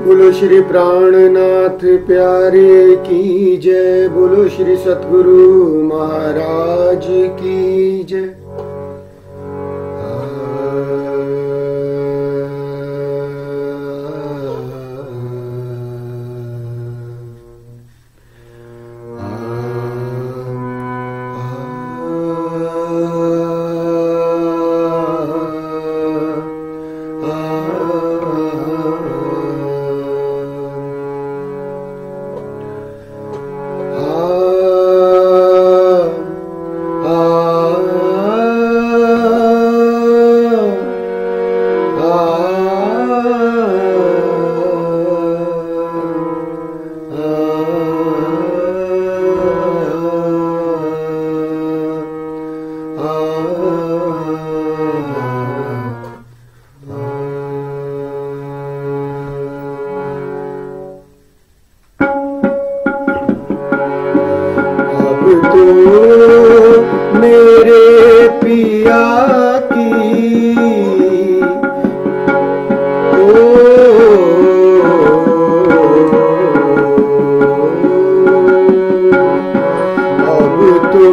बोलो श्री प्राणनाथ प्यारे की जय। बोलो श्री सतगुरु महाराज की जय। मेरे पिया की अब तो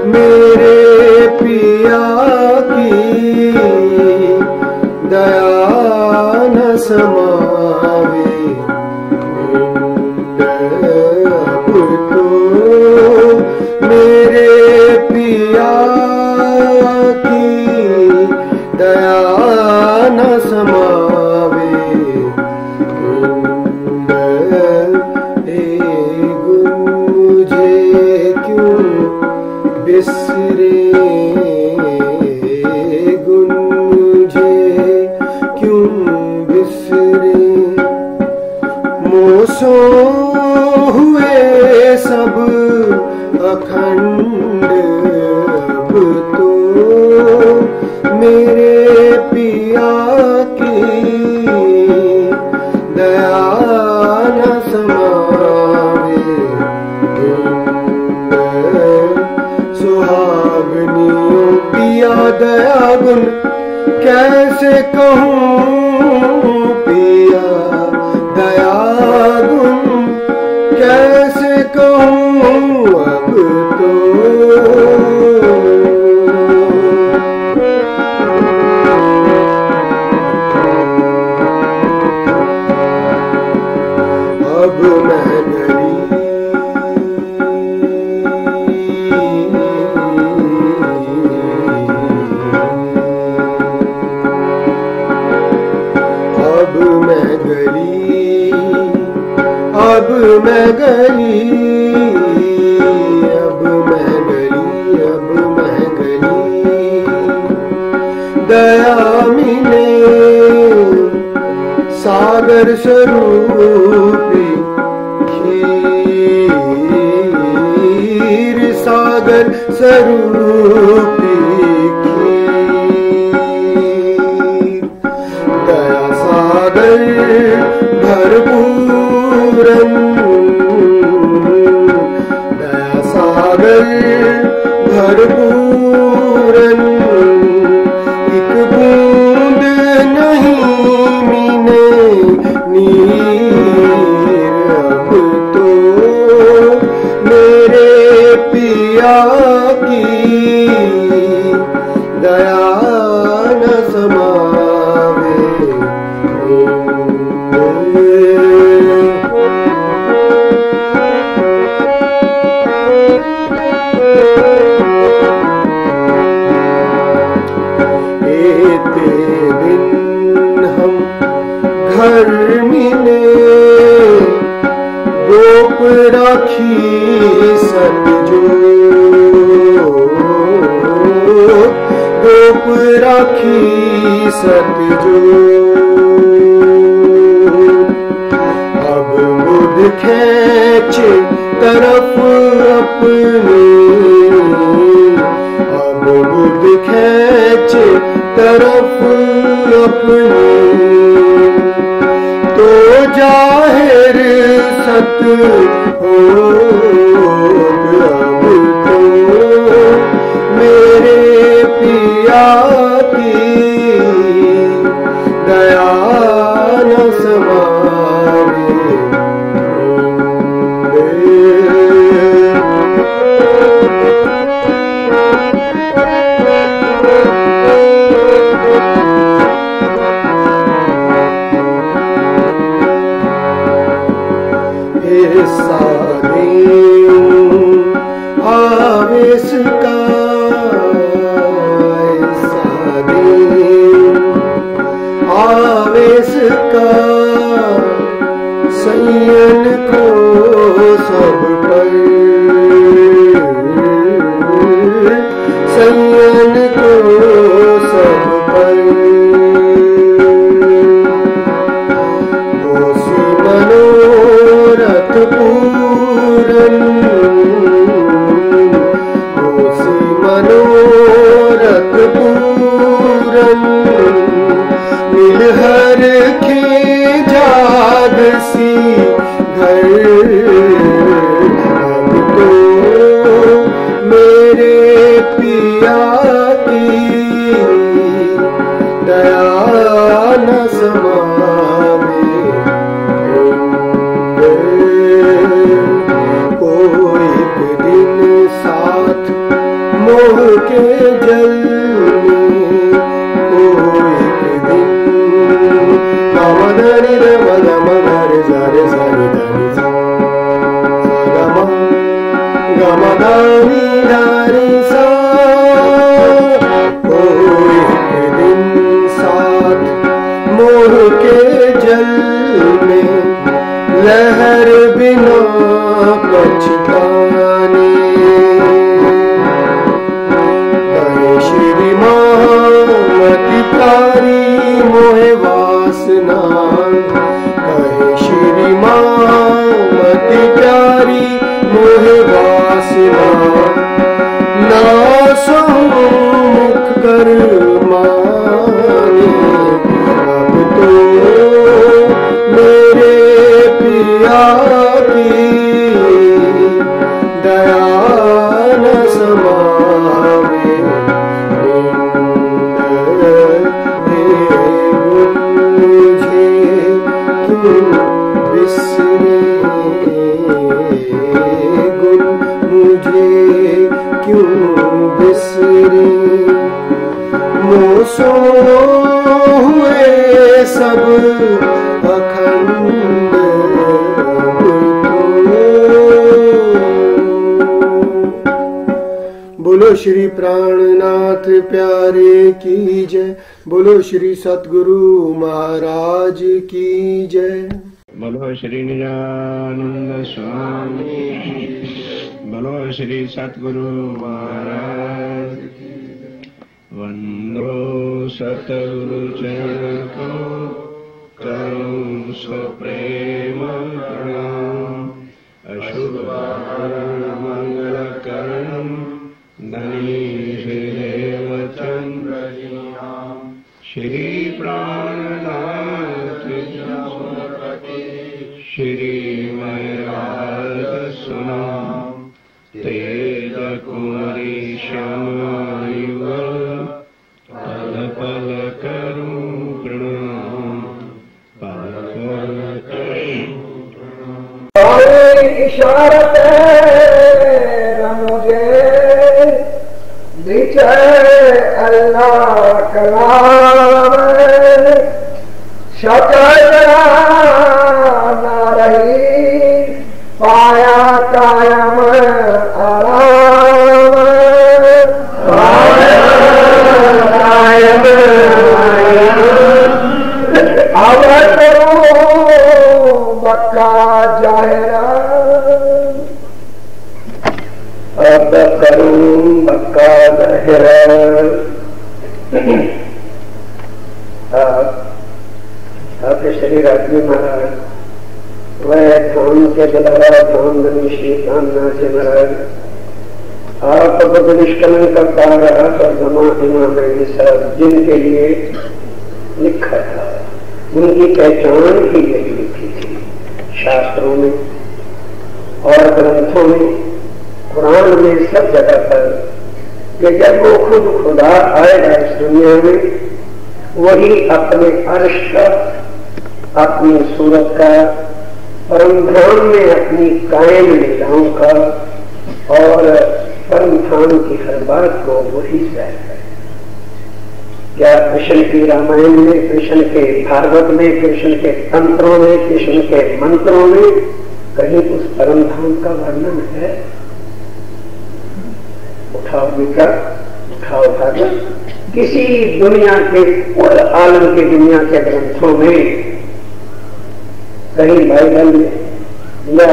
मेरे पिया की दया न समावे। मेरे पिया की दया न समावे। गुण मुझे क्यों बिसरे, गुण मुझे क्यों बिसरे। मोसो हुए सब अखंड, अब तो मेरे पिया की दया न समावे। सुहागनियों पिया दया गुण कैसे कहूँ, पिया दया गुण कैसे कहूँ। अब मैं गरीब, अब मैं गरीब, अब मैं गरीब, अब मैं गरीब, अब मैं गरीब। दया मिले सागर स्वरूपी खीर, सागर स्वरूपी खीर। दया सागर भरपूरन, दया सागर भरपूरन। एक बूंद नहीं मीने नीर, अब तो मेरे पिया की दया न समावे। एते दिन हम घर मिले, गोप राखी सतजो, गोप राखी सतजो। अब बुध खेचे तरफ अपनी, अब बुध खेचे तरफ अपनी। तो जाहिर सत हो, अब तो मेरे पिया की दया न समावे आवेश का आवेश का संयन को सब पर संयन को सब पर उस मनोरथ पूरन उस मनोरथ पूरन मिलहर की जागसी घर अब तो मेरे पिया की दया न समावे कोई एक दिन साथ मोह के जल के जल में लहर बिना पछताने कहे श्री मामति प्यारी मोहे वासना कहे श्री मामति प्यारी मोहे वासना ना मुख कर माने मेरे पिया की दया न समावे मुझे क्यों बिसरे गुण मुझे क्यों बिसरे मोसो हुए सब अखंड बोलो श्री प्राणनाथ प्यारे की जय बोलो श्री सतगुरु महाराज की जय बोलो श्री निजानंद स्वामी बोलो श्री सतगुरु महाराज वंदो सतगुरु चरण को करूं सो प्रेम प्रणाम अशुभ मंगल करण धनी श्रीदेव चंद्र श्री प्राणनाथ श्री महराज सुना तेज कुमारी श्यामायुगल पल पल करूं प्रणाम पल पल करूं इशारत मुझे अल्लाह कलाम शकरा ना रही पाया कायम आराम कायम अब करूं बक्का जाहिरा अब करूं बक्का जाहिरा आपके श्री राजी महाराज वह धाम के दिलारा धाम श्री रामनाथ जी महाराज आप बुद्ध निष्कलन करता रहा पर जमा सब जिनके लिए लिखा था उनकी पहचान ही यही लिखी थी शास्त्रों में और ग्रंथों में कुरान में सब जगह पर कि जब वो खुद खुदा आएगा इस दुनिया में वही अपने अर्श का अपनी सूरत का, परम धाम में अपनी कायम लीलाओं का और परम धाम की हर बात को वही सह है। क्या कृष्ण की रामायण में, कृष्ण के भागवत में, कृष्ण के तंत्रों में, कृष्ण के मंत्रों में कहीं उस परम धाम का वर्णन है? उठाओ बेटा, उठाओ भागा, किसी दुनिया के और आलम की दुनिया के ग्रंथों में, कहीं बाइबल में या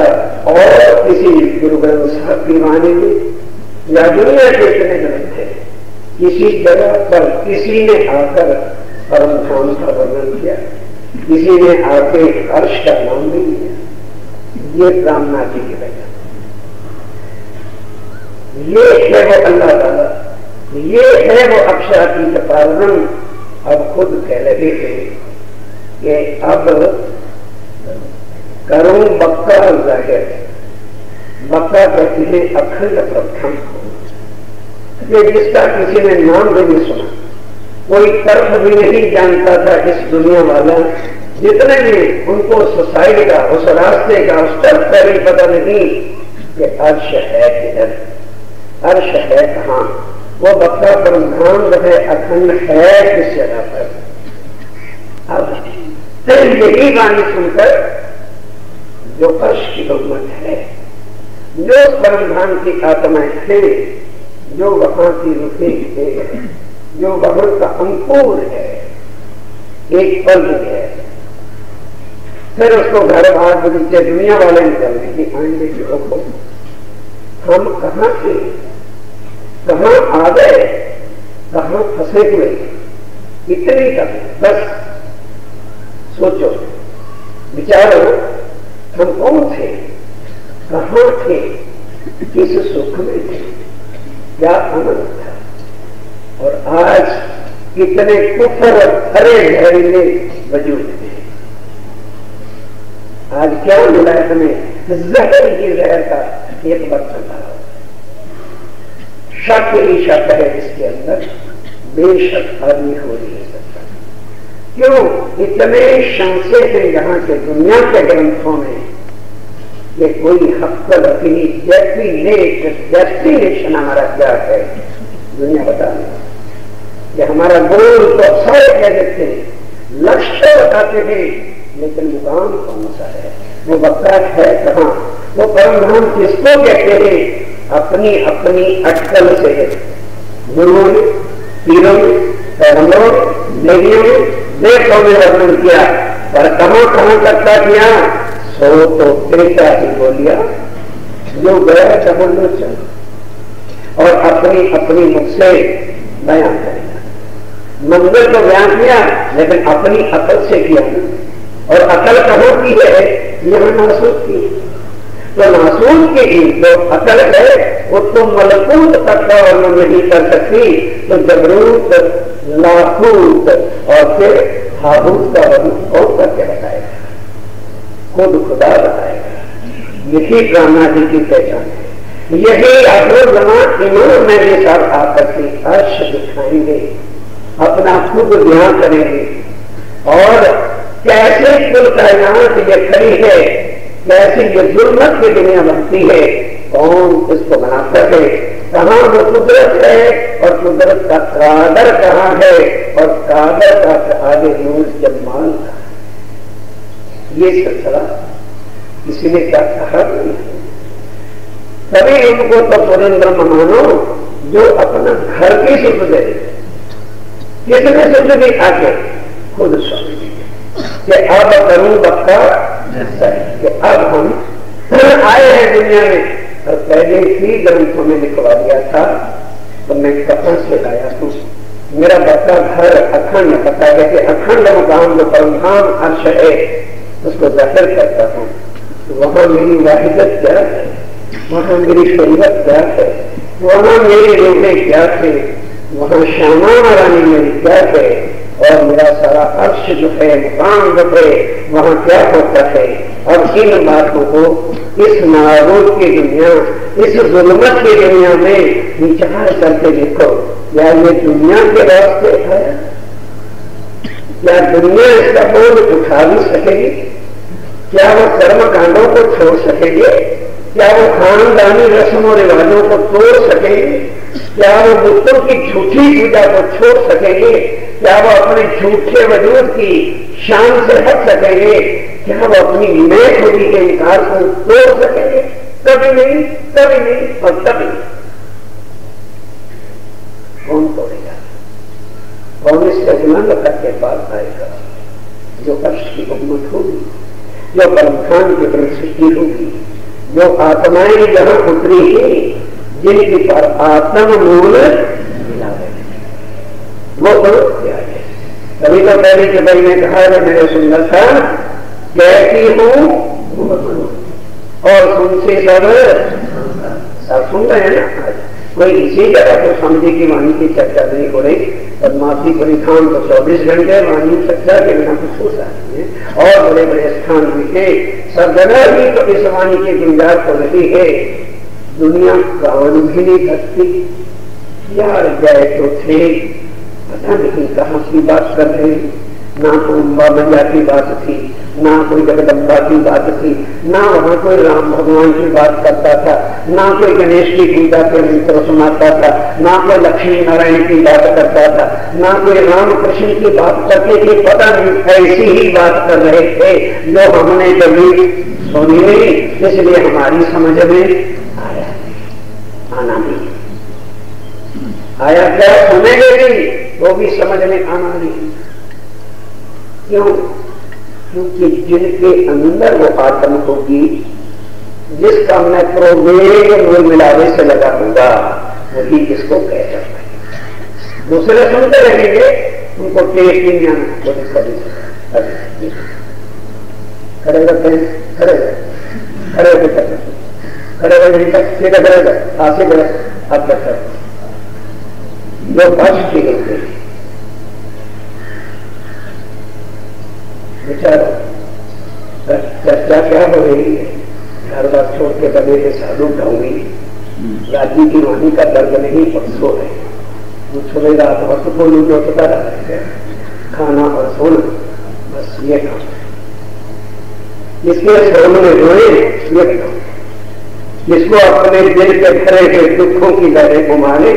और किसी गुरु ग्रंथ साहब की वाणी में या दुनिया के इतने ग्रंथ है, किसी जगह पर किसी ने आकर परम धाम का वर्णन किया, किसी ने आके अर्श का नाम भी लिया? ये ब्राह्मणा जी की वजह, ये है वो अल्लाह ताला, ये है वो अक्षरातीत पारण। अब खुद कह रहे थे कि अब करूं बक्का जाहिर, बक्का कहती है अखंड प्रथम को, ये जिसका किसी ने नाम भी नहीं सुना, कोई तर्क भी नहीं जानता था इस दुनिया वाला, जितने भी उनको सोसाइटी का, उस रास्ते का, उस तर्क का भी पता नहीं कि अर्श है किधर, अर्श है कहाँ, वो बक्का ब्रह्मांड है, अखंड है किस जगह पर। अब यही वाणी सुनकर जो अर्श की बहुमत है, जो परमधाम की आत्माएं थे, जो वहां की रुखे है, जो वहां का अंकुर है, एक पल है, फिर उसको घर बाहर बगीचे दुनिया वाले निकलने की आएंगे कि रोको, हम कहाँ थे, कहाँ आ गए, कहाँ फंसे हुए, इतनी तक बस सोचो, विचारो, हम कौन थे, कहाँ थे, किस सुख में थे, क्या आनंद था, और आज कितने कुफर भरे जहरीले वजूद थे। आज क्या मिला है हमें? जहर ही जहर का एक बर्तन था, शक ही शक है इसके अंदर, बेशक आदमी हो नहीं सकता। क्यों? इतने शंसे थे यहाँ के दुनिया के ग्रंथों में कि कोई हक्कल अपनी डेस्टिनेशन हमारा क्या है दुनिया बताने, कि हमारा गोल तो सारे कह देते, लक्ष्य बताते थे, लेकिन मुकाम कौन सा है, वो बता है कहाँ, वो परमधाम किसको कहते हैं? अपनी अपनी अटकल से गुरुओं ने, पीरों ने, पैगंबरों ने, देवियों ने, देवताओं ने वर्णन किया, पर कहाँ कहाँ करता किया, सो तो त्रेता ही बोलिया, जो गया तमन्नो चल, और अपनी अपनी मुख से बयान करेगा। मंदिर तो बयान किया, लेकिन अपनी अकल से किया, और अकल कहाँ की है? यहाँ नासूद की। तो नासूद की जो अकल है वो तो मलकूत तक का वर्णन नहीं कर सकती, तो जबरूत, लाखूत और फिर हाबूत का वर्णन कौन करके बताएगा? खुद खुदा बताएगा। यही ब्रह्मा जी की पहचान है। यही अब्दुल इमाम मेरे साथ आकर के अर्श दिखाएंगे, अपना खुद ध्यान करेंगे, और कैसे कुल कायनात ये खड़ी है, कैसे ये जुल्मत की दुनिया बनती है, कौन इसको बनाता है, कहाँ वो कुदरत है, और कुदरत का कादर कहाँ है, और कादर का आगे नूर जमाल का। ये सिलसिला किसी ने क्या कहा नहीं है। तभी उनको तो पुरेंद्र मानो जो अपना घर की सुध दे, किसने सुध दी? आके खुद स्वामी जी कि अब करूं बक्का, कि अब हम आए हैं दुनिया में, और पहले ही ग्रंथों में लिखवा दिया था, तो मैं कहां से लाया हूं? मेरा बच्चा घर अखंड पता है कि अखंड मुकाम जो परमधाम अर्श है उसको जाहिर करता हूं। वहां मेरी वाहिदत क्या है, वहां मेरी शरीयत क्या है, वहां मेरे रोगे क्या थे, वहां श्यामा रानी मेरी क्या है, और मेरा सारा अर्श जो है, मुकाम जो है, वहां क्या होता है। और इन बातों को इस नाबूद की दुनिया, इस जुल्मत की दुनिया में विचार करके देखो, या ये दुनिया के रास्ते है, क्या दुनिया इसका बोझ उठा भी सकेगी? क्या वो कर्म कांडों को छोड़ सकेंगे? क्या वो खानदानी रस्म और रिवाजों को तोड़ सकेंगे? क्या वो बुतों की झूठी पूजा को छोड़ सकेंगे? क्या वो अपने झूठे वजूद की शान से हट सकेंगे? क्या वो अपनी मैं खुदी के इनकार को तोड़ सकेंगे? कभी नहीं, कभी नहीं और कभी नहीं। कौन तोड़ेगा? कौन इससे बुलंद करके पास आएगा? जो अर्श की उम्मत होगी, जो परमखान की प्रसिद्धि होगी, जो आत्माएं जहां उतरी है, जिनकी पर आत्म मूल मिला है, वो तो क्या है? तभी तो पहले के भाई ने कहा है, मेरे सुंदर था कहती हूं और तुमसे सब सुन रहे हैं ना। कोई इसी जगह को समझे कि वाणी की चर्चा नहीं हो रही। पद्मावती परिधान तो 24 घंटे वाणी चर्चा के बिना कुछ हो सकती है। और बड़े बड़े स्थान भी है, सब जगह भी तो इस वाणी की गुंजाइश हो रही है। दुनिया कान भी नहीं करती। यार गए तो थे, पता नहीं कहाँ की बात कर रहे, ना तो अम्बा मैया की बात थी, ना कोई जगदम्बा की बात थी, ना वहां कोई राम भगवान की बात करता था, ना कोई गणेश की पूजा के मंत्र सुनाता था, ना कोई लक्ष्मी नारायण की बात करता था, ना कोई राम कृष्ण की बात करते थे। पता नहीं ऐसी ही बात कर रहे थे जो हमने कभी सुनी नहीं, इसलिए हमारी समझ में आना नहीं आया। क्या सुनेंगे भी वो भी समझ में आना नहीं। क्यों? क्योंकि जिनके अंदर वो आत्म होगी, जिसका मैं प्रोवेग मूल मिलावे से लगा दूंगा, वही इसको कह सकता है। दूसरे सुनते रहेंगे, उनको टेस्ट ही नहीं आना। खड़े रखते हैं, खड़े खड़े खड़े सीधा करेगा, आसे करे अब तक जो बच की गई विचारो चर्चा क्या हो रही है। घर बार छोड़ के बने के साधु ढूंढी राज्य की वाणी का दर्द नहीं परसो है। छोड़े रात वक्त को लूटो पता रहा खाना और सोना, बस ये काम। इसके सोने रोए ये काम। जिसको अपने दिल के भरे हुए दुखों की लहरें घुमाने,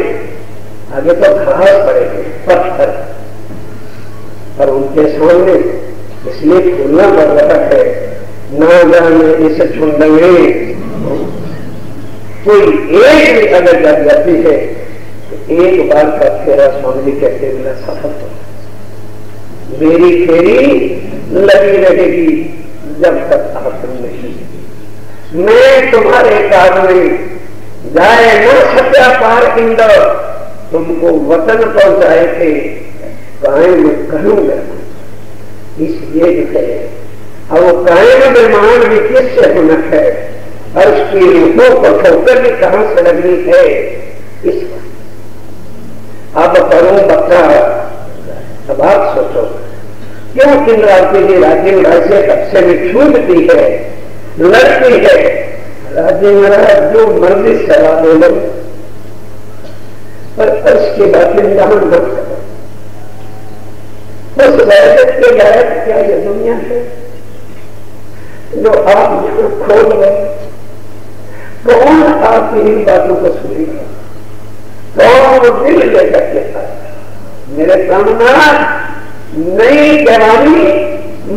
आगे तो घास पड़ेंगे पत्थर, पर उनके सामने इसलिए फूलना पड़ रहा है। ना जाने इस झुंड में कोई एक भी अगर जब जाती है तो एक बार का फेरा स्वामी कहते मेरा सफल हो, मेरी फेरी लगी रहेगी जब तक आप नहीं। मैं तुम्हारे कारण जाए न सत्या पार इंदर, तुमको वतन पहुंचाए थे कायम करूंगा। इसलिए लिखे अब वो कायम बेमान भी किससे हुनक है, और उसकी रूपों को ठोकर भी कहां से लगनी है। इस अब करूं बच्चा, अब आप सोचो क्यों किंद्रावती जी राज्य राज्य कब्जे में छूटती है, लड़ती है। राज्य महाराज जो मर्जी सलाह दे लो, पर उसकी बातें जहां न करो। उस वैदिक के लायक क्या ये दुनिया है जो आप यहाँ खोल रहे? कौन आपकी इन बातों को सुनेगा? कौन वो दिल लेकर के आएगा? मेरे सामना नई जवानी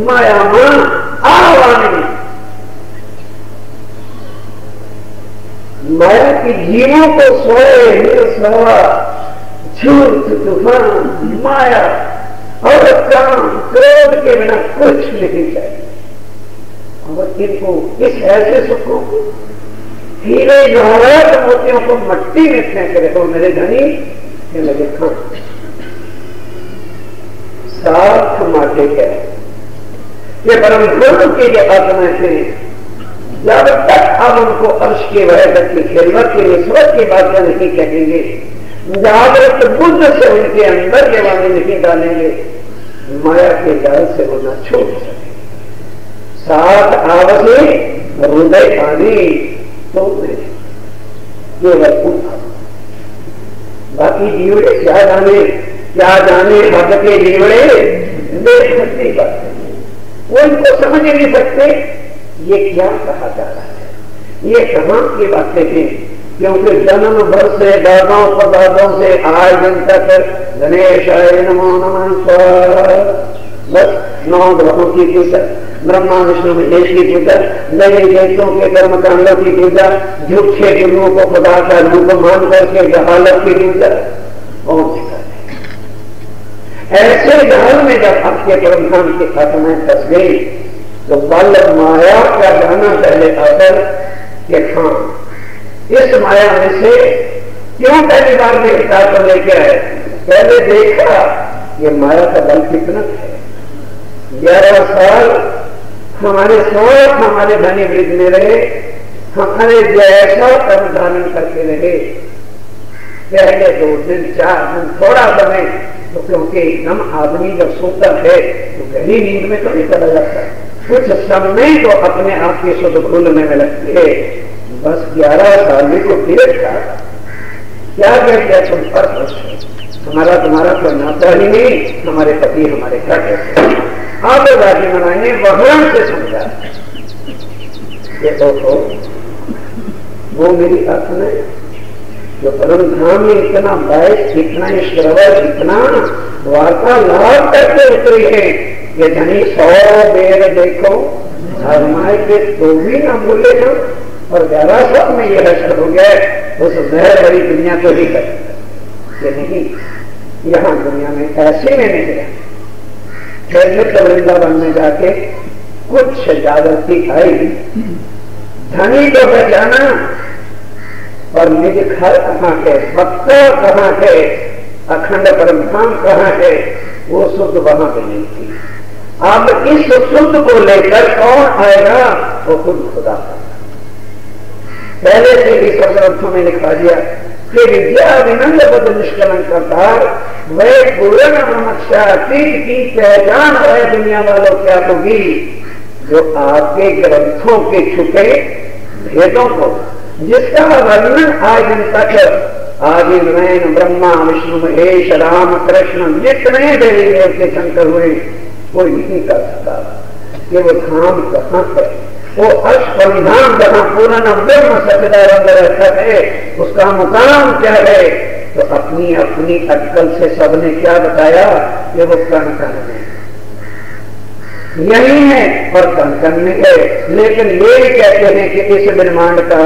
माया मां आवानी, माया की जीवों को सोए निर्सवा झूठ तूफान माया और काम क्रोध के बिना कुछ नहीं चाहिए। और इनको इस ऐसे सुखों को हीरे जवाहरात मोतियों को मट्टी में फेंक रहे हो मेरे धनी, ये लगे खान साथ माटे के ये परम गुरु के जो आत्मा थे, जब तक हम उनको अर्श की वहदत की खिदमत की निस्बत की बातें नहीं कहेंगे, जागृत बुद्ध से उनके अंदर ये वाणी नहीं डालेंगे, माया के जाल से वो न छोड़ सके। साथ आवसे हृदय पानी तो ये बाकी जीवड़े क्या जाने भक्त के जीवड़े बेहतरी बात है, वो इनको समझ नहीं सकते ये क्या कहा जा रहा है, ये कहाँ की बातें हैं। क्योंकि जन्म भर से दादाओं परदादाओं से आज दिन तक गणेशाय नमो नमः स्वाहा, बस 9 ग्रहों की पूजा, ब्रह्मा विष्णु महेश की पूजा, नए देशों के कर्मकांडों की पूजा, झूठे गुरुओं को खुदा का रूप मान करके जहालत की पूजा, और ऐसे गाल में जब आपके परमधाम की आत्माएं फंस गई तो बल माया का जाना पहले आकर कि हाँ इस माया में से क्यों पहली बार देखा तो लेके आए, पहले देखा ये माया का बल कितना है। 11 साल हमारे स्वार्थ हमारे धनी वृद्ध में रहे, हमारे जैसा कर्म धारण करके रहे। पहले 2 दिन 4 दिन थोड़ा समय, तो क्योंकि एकदम आदमी जब सोता है तो गहरी नींद में तो नहीं चला जाता, कुछ समय तो अपने आप के शुद्ध भूलने में लगती है। बस 11 साल में को पीरियड था, क्या कहते हैं तुम पर हमारा तुम्हारा कोई नाता ही नहीं, हमारे पति हमारे क्या कहते हैं। आप राजी मनाएंगे भगवान से समझा ये तो वो मेरी आत्मा जो परम धाम में इतना बाइस, इतना श्रवण, इतना वार्तालाप करके उतरी है ये धनी 100 बेर देखो हरमाए के तो भी ना बोले ना, और 11 साल में यह हशर हो गया उस जहर भरी दुनिया को ही कर ये नहीं। यहाँ दुनिया में ऐसे में नहीं गया, तो वृंदावन में जाके कुछ जागृति आई, धनी को पहचाना और निज घर कहाँ है, भक्ता कहाँ है, अखंड परमधाम कहाँ है, वो शुद्ध वहां पे नहीं थी। अब इस शुद्ध को लेकर कौन आएगा, वो खुद खुदा। पहले से भी सब ग्रंथों में लिखा दिया कि विद्या विनंद बद निष्कलन करतार वह पूर्ण ब्रह्मक्षा की पहचान है दुनिया वालों क्या होगी, जो आपके ग्रंथों के छुपे भेदों को जिसका वर्णन आज दिन तक आदि नयन ब्रह्मा विष्णु महेश राम कृष्ण जितने देवी देव के शंकर हुए कोई नहीं कर सकता कि वो धाम कहाँ है, वो अष्टधाम जहाँ पूर्ण ब्रह्म सच्चिदानंद रहता है उसका मुकाम क्या है। तो अपनी अपनी अटकल से सबने क्या बताया कि वो कण कण में यही है और कण कण में है, लेकिन ये कहते हैं कि इस ब्रह्मांड का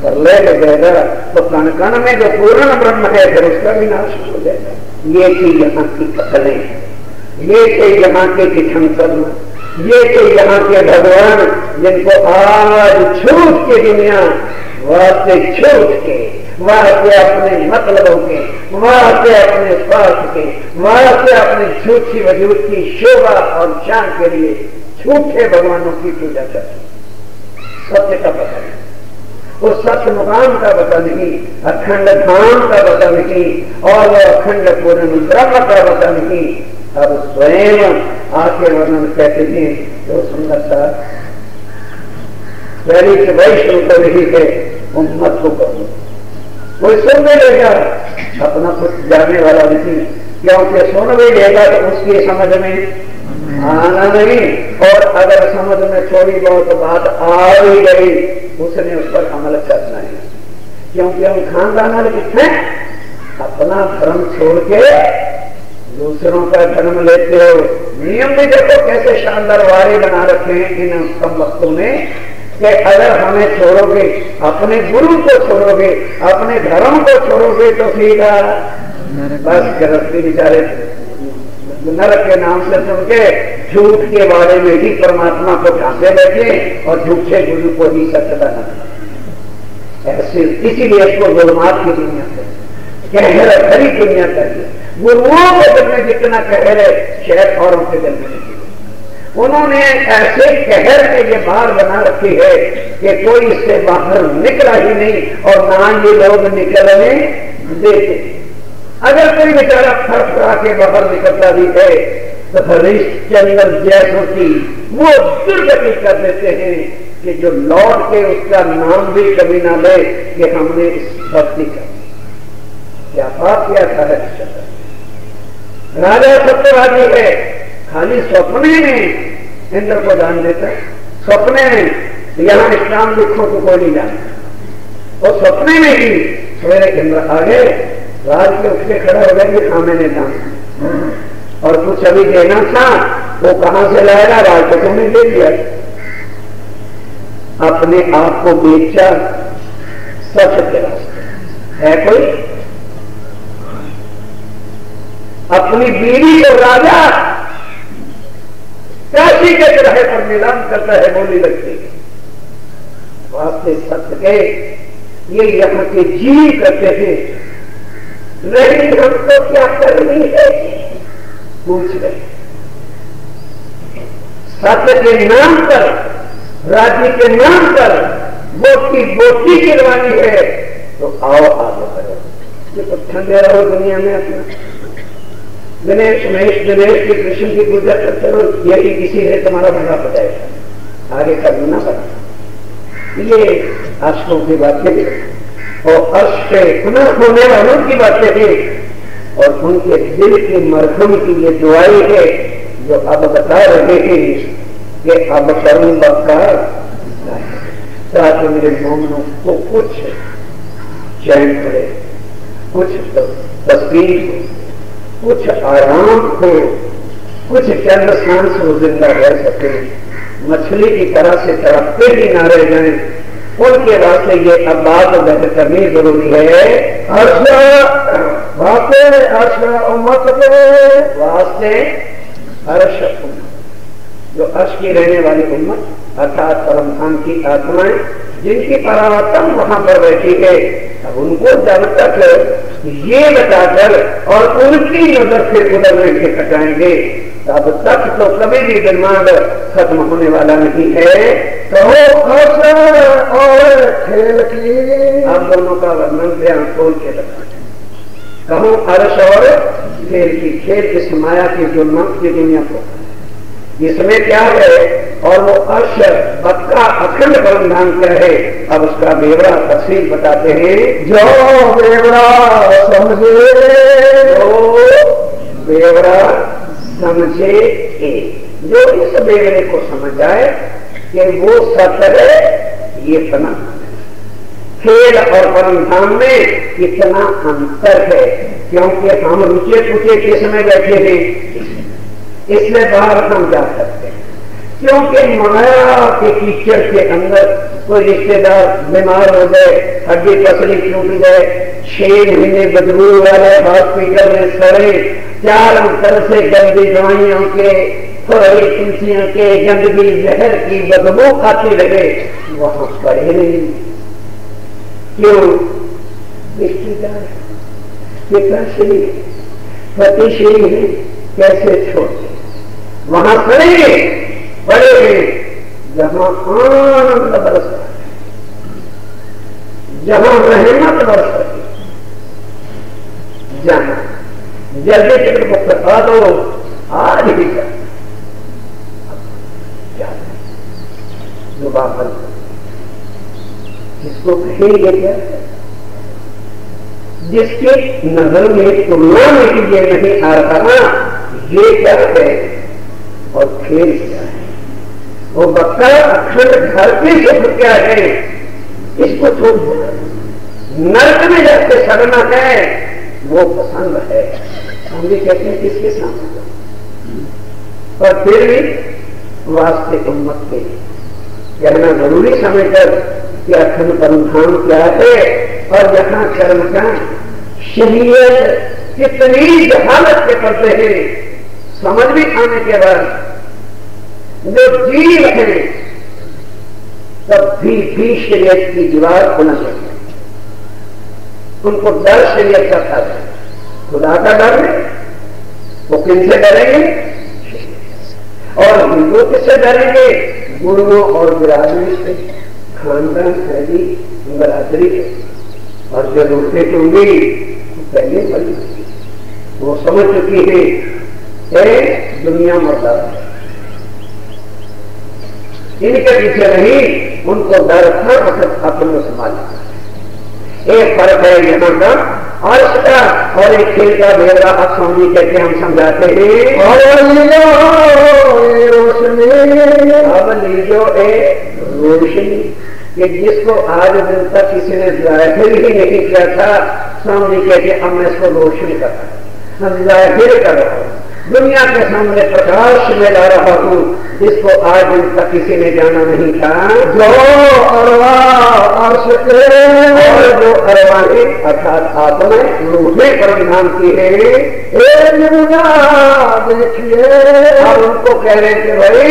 प्रलय लगेगा तो कण कण में जो पूर्ण ब्रह्म है फिर उसका विनाश हो जाएगा। ये चीज यहाँ की पकड़े, ये चीज यहाँ के तीर्थंकर, ये चीज यहाँ के भगवान जिनको आज छूट के दुनिया वास्ते छूट के वास्ते अपने मतलबों के वास्ते अपने स्वार्थ के वास्ते अपने झूठी वजूद की शोभा और शान के लिए झूठे भगवानों की पूजा करती। सत्य का पता नहीं, उस सत्य मुकाम का पता नहीं, अखंड धाम का पता नहीं और वो अखंड पूर्ण ब्रह्म का पता नहीं। अब स्वयं आके वर्णन कहते थे तो सुंदरता पहली से वैष्णव को नहीं है उम्मत को करो, कोई सुन भी लेगा अपना कुछ जानने वाला नहीं, क्योंकि सुन भी लेगा तो उसकी समझ में आना नहीं, और अगर समझ में थोड़ी बहुत बात आ भी गई उसने उस पर अमल करना है। क्योंकि हम खानदान कितने अपना धर्म छोड़ के दूसरों का धर्म लेते हो। नियम भी देखो कैसे शानदार वारे बना रखे हैं इन कम वक्तों में कि अगर हमें छोड़ोगे, अपने गुरु को छोड़ोगे, अपने धर्म को छोड़ोगे तो सीधा बस गृहस्थी बेचारे नरक के नाम से सुन के झूठ के बारे में ही परमात्मा को ढांके बैठे और झूठे गुरु को ही सत्यता न ऐसे। इसीलिए इसको गुरुमात की दुनिया से कहर खरी दुनिया चाहिए। गुरुओं के दिल में जितना कहर है शायद औरों के दिल में नहीं। उन्होंने ऐसे कहर में ये बार बना रखी है कि कोई इससे बाहर निकला ही नहीं और ना ये लोग निकलने देते। अगर कोई बेचारा फड़फड़ा के बाहर निकलता भी है तो हरिश्चंद्र जैसों की वो दुर्गति कर देते हैं कि जो लौट के उसका नाम भी कभी ना ले कि हमने इस भक्ति कर क्या पाप किया था हरिश्चंद्र। राजा सत्यवादी है, खाली सपने में इंद्र को दान देता, सपने में यहाँ इस्लाम लिखो तो कोई नहीं जानता, और सपने में ही सवेरे इंद्र आ गए, रात के उठ के खड़ा हो गए कि हाँ मैंने दान, और कुछ अभी देना था वो कहां से लाएगा, रात को तुमने दे दिया, अपने आप को बेचा सच के रास्ते। है कोई अपनी बीवी को राजा काशी के ग्रह पर नीलाम करता है, बोली लगती वास्ते सत्य के ये यहाँ के जीव करते थे, नहीं हमको क्या करनी है पूछ रहे, सत्य के नाम पर, राज्य के नाम पर बोटी बोटी गिरवानी है तो आओ आगे करो। ये तो ठंडे रहो दुनिया में अपना गणेश महेश गणेश की कृष्ण की पूजा करते रहो, यही इसी है तुम्हारा भला बताएगा, आगे करना पड़ा। ये अश्कों की बातें और अर्श से पुनः होने वालों की बातें थी, और उनके दिल की मरहम की ये दुआई है जो अब बता रहे थे कि अब करूं बकार ताकि मेरे मोमनों को कुछ चैन पड़े, कुछ तस्वीर हो, कुछ आराम हो, कुछ चंद सांस हो, जिंदा रह सके, मछली की तरह से तड़पते ही ना रह जाए, उनके वास्ते ये अब बात व्यक्त करनी जरूरी है। वास्ते अर्श जो अर्श की रहने वाली उम्मत अर्थात परमधाम की आत्माएं जिनकी परात्म वहां पर बैठी है, अब उनको जब तक ये बताकर और उनकी नजर से उधर नहीं हटाएंगे तब तक तो कभी भी दिमाग खत्म होने वाला नहीं है। कहो अर्श और खेल की, आप दोनों का वर्णन ध्यान खोल के रखा, कहो अर्श और खेल की, खेल इस माया की जुल्मत की दुनिया को, इसमें क्या है, और वो अर्श पक्का अखंड परमधाम क्या है, अब उसका बेवड़ा तफसील बताते हैं। जो बेवड़ा समझे, जो बेवड़ा समझे, जो इस बेवड़े को समझ जाए कि वो सत्य है, ये तना खेल और परमधाम में कितना अंतर है, क्योंकि हम रुचे पुचे किस में बैठे हैं, इसलिए बाहर हम जा सकते हैं, क्योंकि माया के कीचड़ के अंदर कोई रिश्तेदार बीमार हो गए, हड्डी पसली टूट गए, 6 महीने बदबू वाले हॉस्पिटल में सड़े, 4 तरह से गंदी दवाइयों के, तुलसियों के, गंदगी जहर की बदबू आती रहे, वहां पड़े नहीं। क्यों? रिश्तेदार पिताश्री पतिश्री है, कैसे छोड़ते, वहां खड़े बड़े जहां आनंद बरसता है, जहां रहमत बरस रही, जहां जल्दी टिकट बुक करवा दो आज ही कर इसको कहेंगे क्या, जिसके नजर में तुलना में ये नहीं आ रहा ना, ये क्या है और खेल क्या है, वो बक्का अखंड घर के सुख क्या है, इसको छोड़ देना, नर्क में जाके सड़ना है वो पसंद है, हम भी कहते हैं किसके सामने, पर फिर भी वास्ते उम्मत के कहना जरूरी समझकर कि अखंड परमधाम क्या है, और यहाँ कर्म का शरीयत कितनी जहालत के पड़ते हैं, समझ भी आने के बाद जो जीव है तब भी शरीयत की दीवार होना चाहिए, उनको डर शरीयत का था, खुदा का डर है, वो किनसे डरेंगे, और हिंदू किससे डरेंगे, गुरुओं और बिरादरी से, खानदान शैली बरादरी है, और जो रूठे टूंगी पहले बड़ी वो समझ चुकी है दुनिया मरदा है, इनके पीछे नहीं, उनको डर था वक्त अपने संभालना। एक फर्क है यहाँ का अर्श का और एक खेल का बेहरा अब स्वामी कहते हम समझाते हैं। अब लीजो एक रोशनी, कि जिसको आज दिन तक किसी ने जाहिर ही नहीं किया था, स्वामी कहते अब मैं इसको रोशनी कर रहा हूं, हम जाहिर कर रहा हूं, दुनिया के सामने प्रकाश में ला रहा हूं, जिसको आज दिन तक किसी ने जाना नहीं था। जो अरवा अर्श और जो अरवाने अर्थात आत्मा रूहे परिणाम की है, देखिए अब उनको कह रहे थे भाई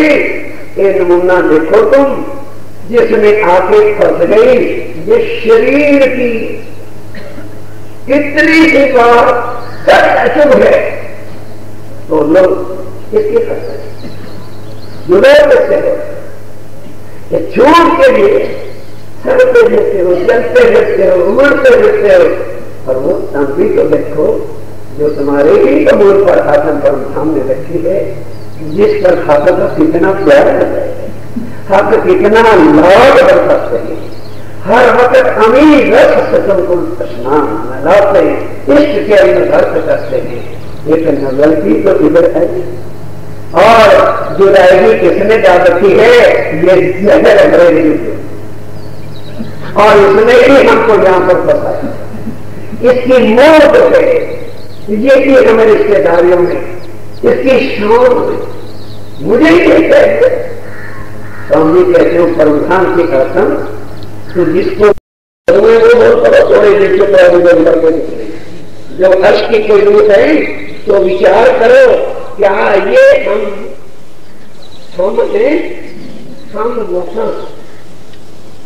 ये नमूना देखो तुम, जिसमें आके फंस गई ये शरीर की कितनी सी बात चुभ है, तो लोग इसकी जुड़े रहते हो, ये झूठ के लिए चलते रहते हो, चलते रहते हो, उमड़ते रहते हो, और वो तंबी को देखो जो तुम्हारे ही कमूल पर आसन पर सामने रखी है, जिस पर खाकर का कितना प्यार है, हक कितना लाभ कर सकते हैं, हर वक्त अमीर रस से तुमको स्नान नलाते इष्ट के अंदर दर्द करते हैं, लेकिन गलती तो इधर है। और जुदाई किसने डाल रखी है, ये जहर अंग्रेजी, और इसने ही हमको यहां पर बताया, इसकी मौत है, ये की हमें रिश्तेदारियों में, इसकी शान में मुझे ये कहते स्वामी कहते हो परमधान की कसम, तो जिसको वो बहुत बड़ा थोड़े नीचे जो अर्श की कोई रूप है, तो विचार करो क्या ये हम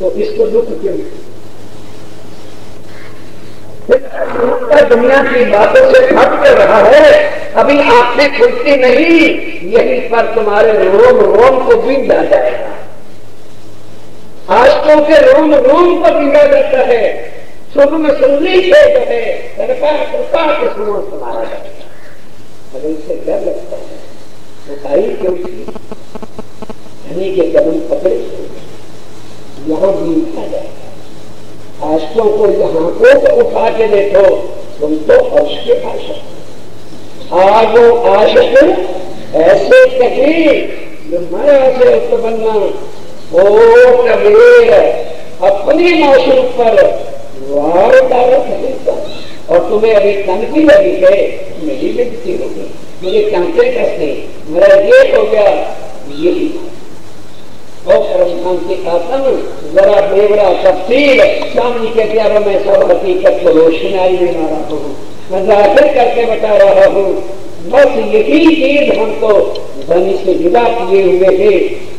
तो इसको दुख क्यों? दुनिया की बातों से हट कर रहा है, अभी आंखें खुलती नहीं, यहीं पर तुम्हारे रोम रोम को बींधा जाएगा, आंखों के रोम रोम को बींधा जाता है, सुबह में सुननी है, कृपा के सुनो तुम्हारा जाएगा। अगर इसे डर लगता है तो आई क्योंकि धनी के कदम पकड़े यहां बींधा जाएगा, आशकों को यहाँ को उठा के देखो, तुम तो अर्श के आशक, आगो आशक ऐसे कहीं जो मरा से उत्पन्न ओ कबीर अपनी माशूक पर वार दावत है, और तुम्हें अभी तनकी लगी है, मेरी बेइज्जती होगी, मुझे कांटे कसने, मेरा ये हो गया, यही और परमधाम की आत्म जरा बेवरा तफसील सामने के प्यारों में सब हकीकत को रोशनाई में ला रहा हूँ, मैं जाहिर करके बता रहा हूँ, बस यही चीज हमको धनी से विदा किए हुए थे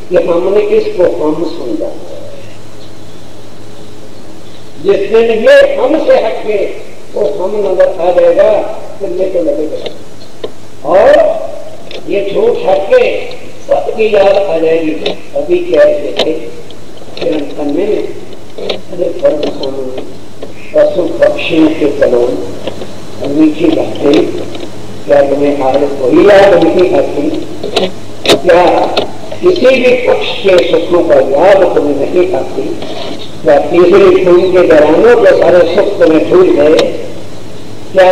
कि हमने इसको हम समझा, जिस दिन ये हमसे हटके वो हम नजर आ जाएगा, फिर ये तो लगेगा, और ये झूठ हटके सबकी याद आ जाएगी। अभी क्या थे चिरंतन में पशु पक्षियों के कलोन मीठी बातें, क्या तुम्हें आज कोई याद नहीं आती? क्या किसी भी पक्ष के सुखों का याद तुम्हें नहीं आती? क्या तीसरी खून के दौरानों के सारे सुख तुम्हें भूल गए? क्या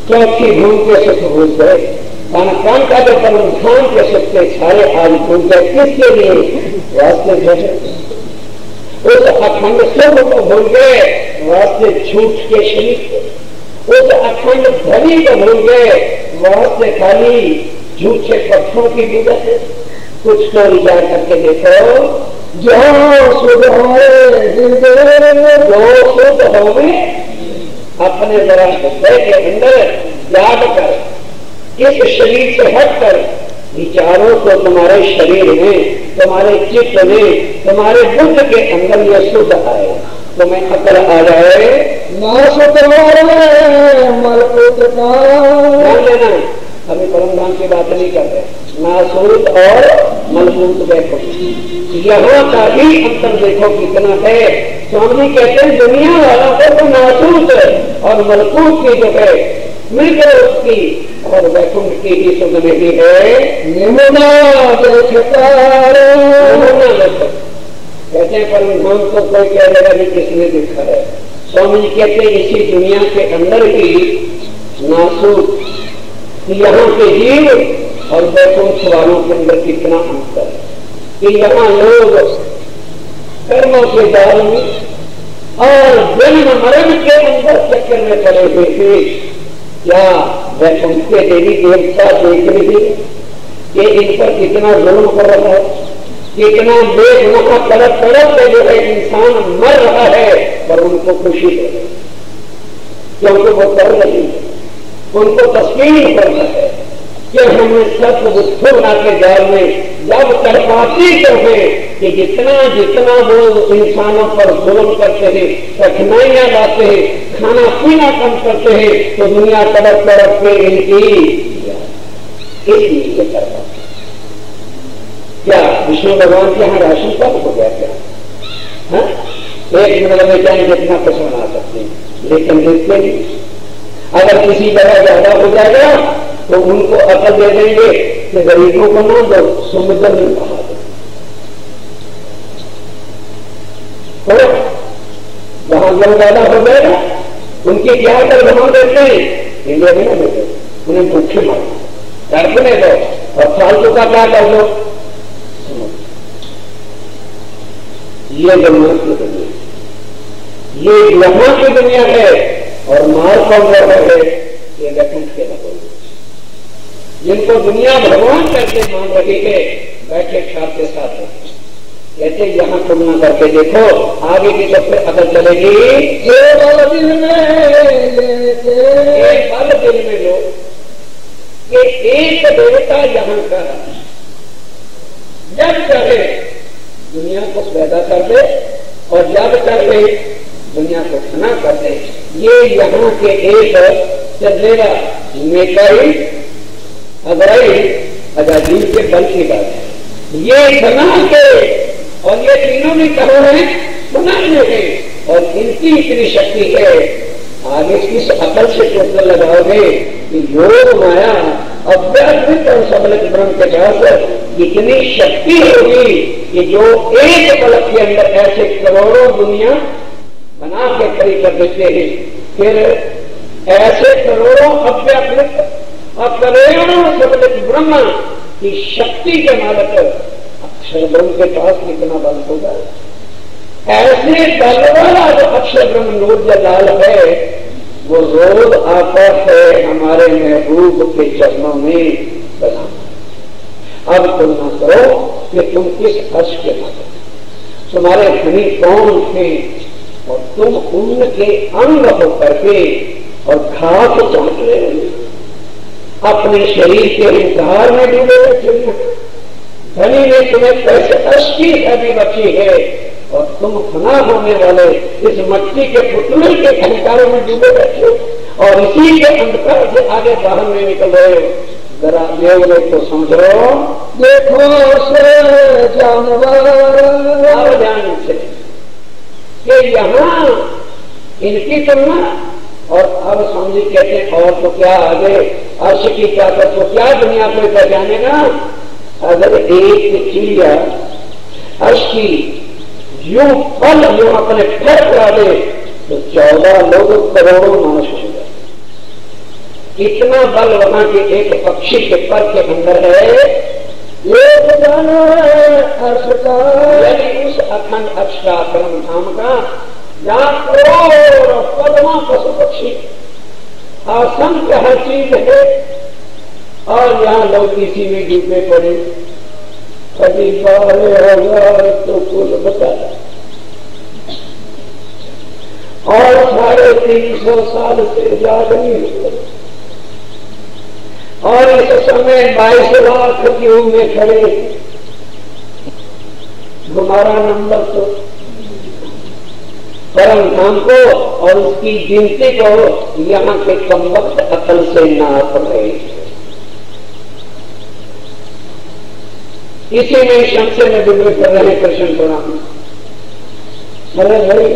चौथी भूल के सुख भूल गए? कान का जो परमधाम के सकते सारे आज भूल गए, किसके लिए? वास्ते भेजे उस अखंड सुख को भूल गए, वास्ते झूठ के शरीर उस अखंड धनी को भूल गए, वास्ते खाली झूठे पक्षों की पूजा है। कुछ तो विचार करके देखो, जो शुद्ध हो अपने जरा हृदय के अंदर याद कर, इस शरीर से हटकर विचारों को तुम्हारे शरीर में, तुम्हारे चित्त में, तुम्हारे बुद्ध के अंदर यह शुद्ध आए, तुम्हें अकल आ जाए, लेना। अभी परमधाम की बात नहीं कर रहे, नासूत और मलकूत देखो, यहाँ का भी अंतर देखो कितना है। स्वामी कहते हैं दुनिया वाला तो नासूत और मलकूत की जो है मिलकर उसकी और वैकुंठ की ही सुध नहीं है। कहते हैं परमधाम को कोई कह देगा कि किसने देखा है, स्वामी जी कहते हैं इसी दुनिया के अंदर ही नासूक यहाँ के जीव और वैकुंठ वालों के अंदर कितना अंतर है कि यहाँ लोग कर्मों के जाल में और जन्म मरण के अंदर चक्कर में पड़े हुए थे। क्या वैकुंठ के देवी देवता देख रहे कि इन पर कितना जुल्म कर रहा है, कितना बेगुनाह तड़प तड़प के जो है इंसान मर रहा है, पर उनको खुशी दे रही क्योंकि वो कर रही है, उनको तस्लीम कर रहा है कि हमें सब बुद्धना के जाल में जब कर पाती तो है कि जितना जितना वो इंसानों पर जुल्म करते हैं, कठिनाइयां लाते हैं, खाना पीना कम करते हैं, तो दुनिया तड़प तड़प के इनकी इसलिए कर पाते। क्या विष्णु भगवान के यहाँ राशन कम हो गया क्या? हा? एक मिनट में चाहे जितना कुछ बना सकते हैं, लेकिन देखते नहीं। अगर किसी जगह ज्यादा हो जाएगा तो उनको अकल दे देंगे कि गरीबों को ना दो, समुद्र में बहा दो। वहां जब ज्यादा हो जाएगा उनकी क्या कर बना देते हैं, इंडिया में ना देते, उन्हें भूखे मारो, तड़पने दो और फालतू का क्या कर दो। ये दुनिया की दुनिया, ये यहाँ की दुनिया है और मार कौन रहा है, ये वैकुंठ के लोग जिनको दुनिया भगवान करके मान रही है, बैठे खाते साथ कहते यहाँ तुलना करके देखो आगे की तो फिर अगर चलेगी। एक बार दिल में लो कि एक देवता यहाँ का जब करे दुनिया को पैदा कर दे और जब कर दे दुनिया को खना कर दे। ये यहाँ के एक चलेगा मेकाई अगराई अजाजीब के बल की बात है। ये बना के और ये तीनों भी कहो है बनाने हैं और इनकी इतनी शक्ति है। आगे किस अकल से टोटल लगाओगे कि योग माया अव्याकृत और सबलित ब्रह्म के पास इतनी शक्ति होगी कि जो एक पलक के अंदर ऐसे करोड़ों दुनिया बना के खड़ी कर देते हैं। फिर ऐसे करोड़ों अव्याकृत और करोड़ों सबलित ब्रह्म की शक्ति के मालक अक्षर ब्रह्म के पास कितना बल होगा। ऐसे बल वाला जो अक्षर ब्रह्म नूर जलाल है वो रोज आता है हमारे महबूब के चरणों में बना। अब तुलना करो कि तुम किस अर्श के मालक, तुम्हारे धनी कौन थे और तुम उनके अंग होकर के और घास चाट रहे हो, अपने शरीर के इंतजार में डूबे बैठे। धनी ने तुम्हें कैसे अर्श की अभी बची है और तुम फना होने वाले इस मट्टी के पुतले के अंधकार में डूबे बैठे और इसी के अंधकार से आगे बाहर में निकल रहे हो। जरा देवले को समझो, देखो से जानवर जान से कि यहाँ इनकी तुलना। और अब स्वामी जी कहते हैं और तो क्या आगे अर्श की ताकत तो क्या दुनिया को पहचानेगा। अगर एक चिड़िया अर्श की यूं पल यूं अपने पैर करा दे तो 14 लोग करोड़ों नाश हो जाए। इतना बल वहां के एक पक्षी के पर के अंदर है। एक जानो है अर्श का, यानी उस अखंड अक्षराक्रम धाम का जहाँ करोड़ पद्मा पशु पक्षी असंख्य हर चीज है और यहाँ लोग इसी में डूबे पड़े। कभी 12,000 तो कुल बताया और 350 साल से ज्यादा नहीं हुए और इस समय 22 लाख क्यों में खड़े। हमारा नंबर तो परम धाम को और उसकी गिनती को यहाँ के कम वक्त अकल से नाप रहे। इसी में शमसे में विद्रोह कर रहे कृष्ण पुराण। अरे भाई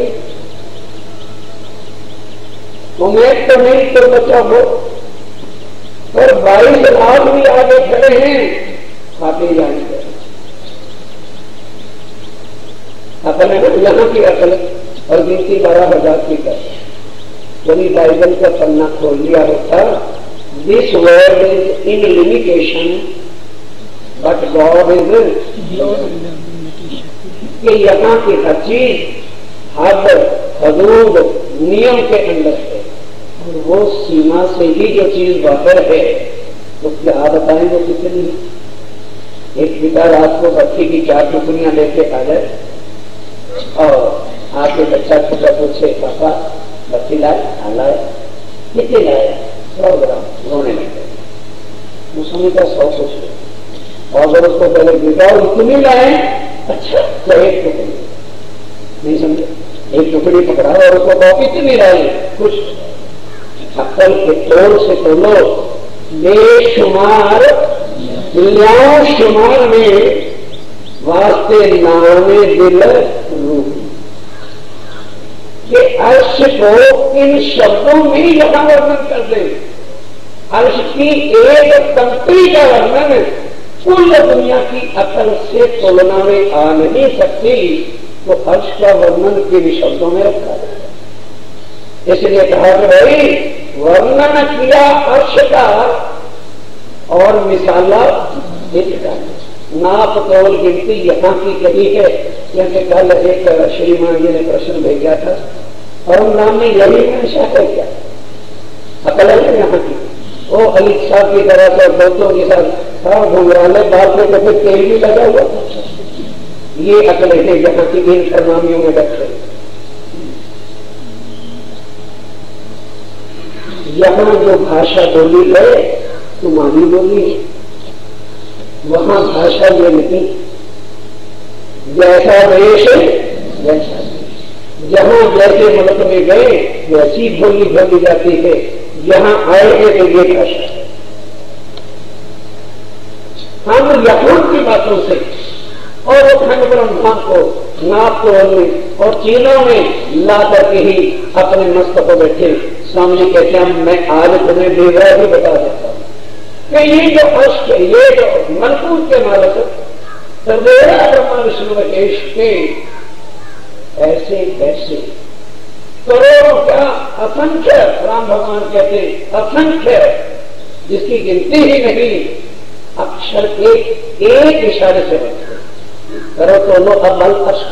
तुम्हें तो नहीं तो बचा हो और 22 लाख भी आगे खड़े हैं खाते जाएंगे। अकल है यहाँ की अकल और गिनती 12,000 की करते हैं। कभी बाइबल का पन्ना खोल लिया होता, this world is in limitation but God is, कि यहाँ की हर चीज हद हदूद नियम के अंदर है, और वो सीमा से ही जो चीज बाहर है तो क्या बताएं वो कितनी। एक पिता रात को बच्ची की 4 टुकड़ियां लेके आ जाए और आके बच्चा छोटा पूछे, पापा बच्ची लाए? लाए। कितने लाए? 100 ग्राम। रोने लगे। उसने कहा 100 कुछ, और अगर उसको पहले गिराओ इतनी लाए, अच्छा तो 1 टुकड़ी, नहीं समझे, 1 टुकड़ी पकड़ा और उसको कहो कितनी लाए, कुछ। अक्ल के तोड़ से तोलो, बेशुमार शुमार में वास्ते नामे दिल रूप, कि अर्श को इन शब्दों में यहां वर्णन कर दे। अर्श की एक पंक्ति का वर्णन कुल दुनिया की अकल से तुलना में आ नहीं सकती, तो अर्श का वर्णन किन शब्दों में रखा है। इसलिए कहा कि भाई वर्णन किया अर्श का और मिसाला इसका, नाप तोल गिनती यहाँ की कही है। क्योंकि कल एक श्रीमान जी ने प्रश्न भेजा था, और नाम में यही हमेशा है क्या अकल है यहाँ की। वो अली साहब की तरह से दोस्तों के साथ घुमराले बात में कभी तेल भी लगा हुआ, ये अकल है यहाँ की इन सरनामियों में रखे। यहाँ जो भाषा बोली है तुम्हारी बोली है, वहां भाषा ये नहीं, जैसा देश वैसा, जहां जैसे मुल्क में गए वैसी बोली बोली जाती है, यहाँ आएंगे तो ये भाषा। हम यहाँ की बातों से और खंड ब्रह्मा को नाप तोलने और चीनों में ला करके ही अपने मस्त को बैठे सामने कहते हैं मैं आज तुम्हें बेवरा भी बता देता हूं कि ये जो अष्ट, ये जो मलकूत के मालक सर्वेरा ब्रह्मा विष्णु महेश के ऐसे कैसे करोड़ों क्या असंख्य, राम भगवान कहते असंख्य, जिसकी गिनती ही नहीं, अक्षर के एक इशारे से बनते करो तो लो अब बल अष्ट,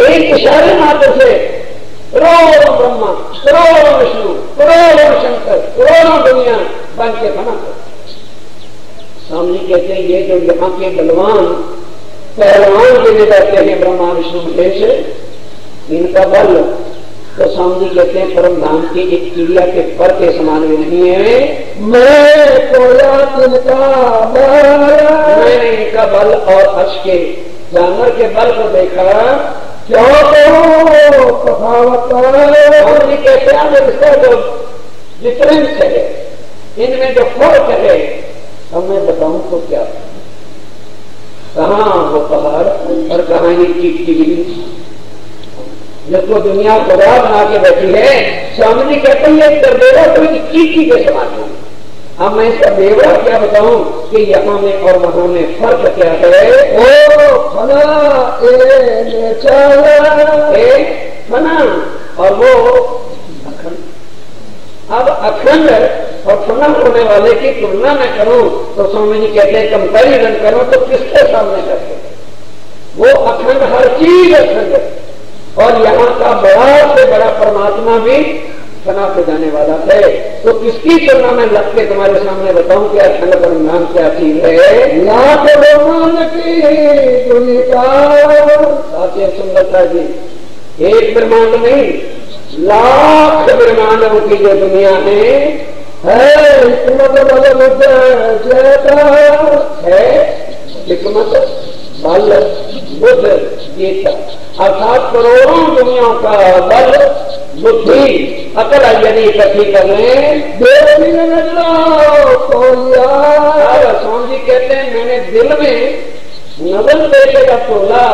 एक इशारे मात्र से करोड़ों ब्रह्मा, करोड़ों विष्णु, करोड़ों शंकर, करोड़ों दुनिया बन के बना कर। सामने कहते हैं ये जो यहाँ के बलवान पहलवान जिन्हें कहते हैं ब्रह्मा विष्णु महेश, इनका बल तो स्वामी कहते हैं परम धाम की एक चिड़िया के पर के समान भी नहीं है। मैं कोया तिनका बल, मैंने इनका बल और अर्श के जानवर के बल को देखा, क्यों तफावत कहते हैं इसका जो डिफरेंस है, इनमें जो फर्क है, अब मैं बताऊं तो क्या, कहाँ वो पहाड़ और कहाँ ये टिकटिकी, जिसको दुनिया खुदा बना के बैठी है। स्वामी जी कहते हैं ये बेवड़ा तो चीटी के समान है। अब मैं इसका बेवड़ा क्या बताऊं कि यहाँ में और वहां में फर्क क्या है। ओ फना फना और वो अखंड। अब अखंड और फना होने वाले की तुलना न करूं तो स्वामी जी कहते हैं कंपेरिजन करो तो किसके सामने करते, वो अखंड हर चीज अखंड है, और यहाँ का बड़ा से बड़ा परमात्मा भी फना हो जाने वाला है। तो किसकी तुलना में लग के तुम्हारे सामने बताऊं कि अखंड परिणाम क्या चीज है। लाख ब्रह्मांड की दुनिया, साथी सुंदरता जी, एक ब्रह्मांड नहीं, लाख ब्रह्मांडों की जो दुनिया है हिकमत है, हिकमत बल बुद्ध गीता, अर्थात करोड़ों दुनियाओं का बल बुद्धि अकल यदि इकट्ठी करने स्वामी जी कहते हैं मैंने दिल में नजर देखे का तोला,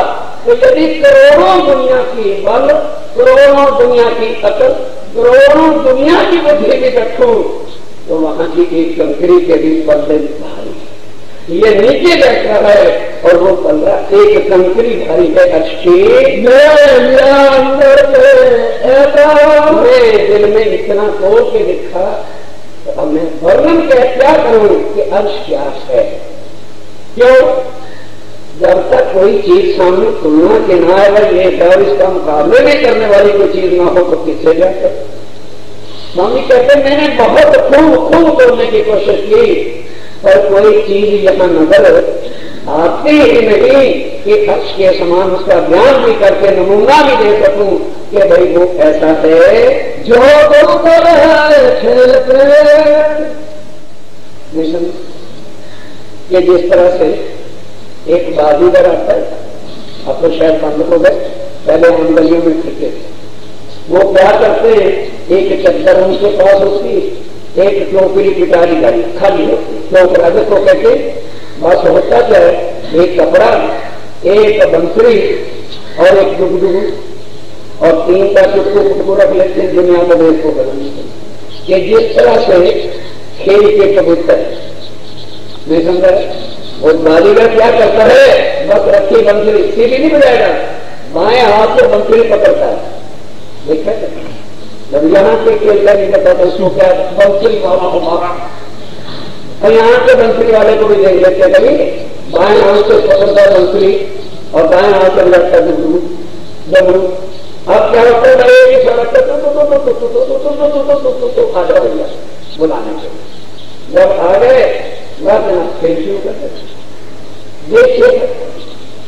तो यदि करोड़ों दुनिया की बल, करोड़ों दुनिया की अकल, करोड़ों दुनिया की बुद्धि भी रखूं तो वहां की एक कंकरी के भी बदले भारी। ये नीचे बैठा है और वो पल रहा एक कंकरी भारी है अच्छी दिल में इतना खोल के लिखा। तो अब मैं वर्णन क्या करूं कि अर्श क्या है। क्यों? जब तक कोई चीज सामने तुलना के ना आए ये और इसका मुकाबले भी करने वाली कोई चीज ना हो तो किससे जाकर। स्वामी कहते मैंने बहुत खूब तोड़ने की कोशिश की पर कोई चीज यहाँ नजर आती ही नहीं कि अर्श के समान उसका ज्ञान भी करके नमूना भी दे सकूं कि भाई वो ऐसा है जो ये जिस तरह से एक बाजीगर आता है, अब तो शायद बंद हो गए, पहले हम गलियों में फिरते थे। वो क्या करते हैं, एक चद्दर उनके पास होती, एक टोकरी पिटारी गाड़ी खाली होती, टोकरा को कहते बस होता क्या है, एक कपड़ा, एक बंसुरी और एक डुगडुगू और 3 का टुकड़ू रख लेते हैं दुनिया को देश को बदलने के। ये जिस तरह से खेल के कबूतर नहीं समझा। और बाजीगर क्या करता है, बस रखी बंसुरी सीधी नहीं बजाएगा, बाएं हाथ से बंसुरी पकड़ता है। देखा जब यहाँ से खेल का नहीं करता तो उसको क्या बंसुरी वाला हो मारा। और यहाँ से बंसुरी वाले को भी देख लेते कभी बाएं हाथ से पकड़ता बंसुरी और दाएं हाथ से लगता डमरू। अब क्या होता है, आ जाओ भैया बुलाने के। जब आ गए खेल शुरू करते। देखिए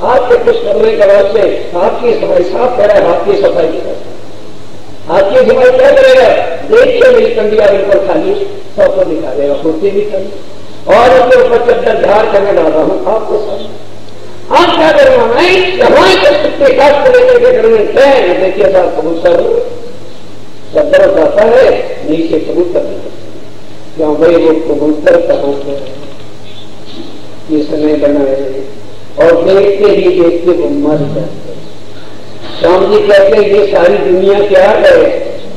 हाथ से कुछ करने के बाद से हाथ की सफाई साफ करा, हाथ की सफाई की हाथ की सफाई क्या करेगा, देखिए मेरी कंडिया बिल्कुल खाली, सबको दिखा देगा, कुर्सी भी खाली और उसके ऊपर चद्दर झाड़ करने डाला हूँ आपको सामने। आप क्या करूंगा मैं यहाँ के खास तरीके के करने हैं। देखिए साहब कबूतर चद्दर जाता है नीचे कबूतर क्यों भाई वो कबूतर कहाँ से ये समय बनाए और देखते ही देखते वो मर जाते। स्वामी जी कहते हैं ये सारी दुनिया क्या है,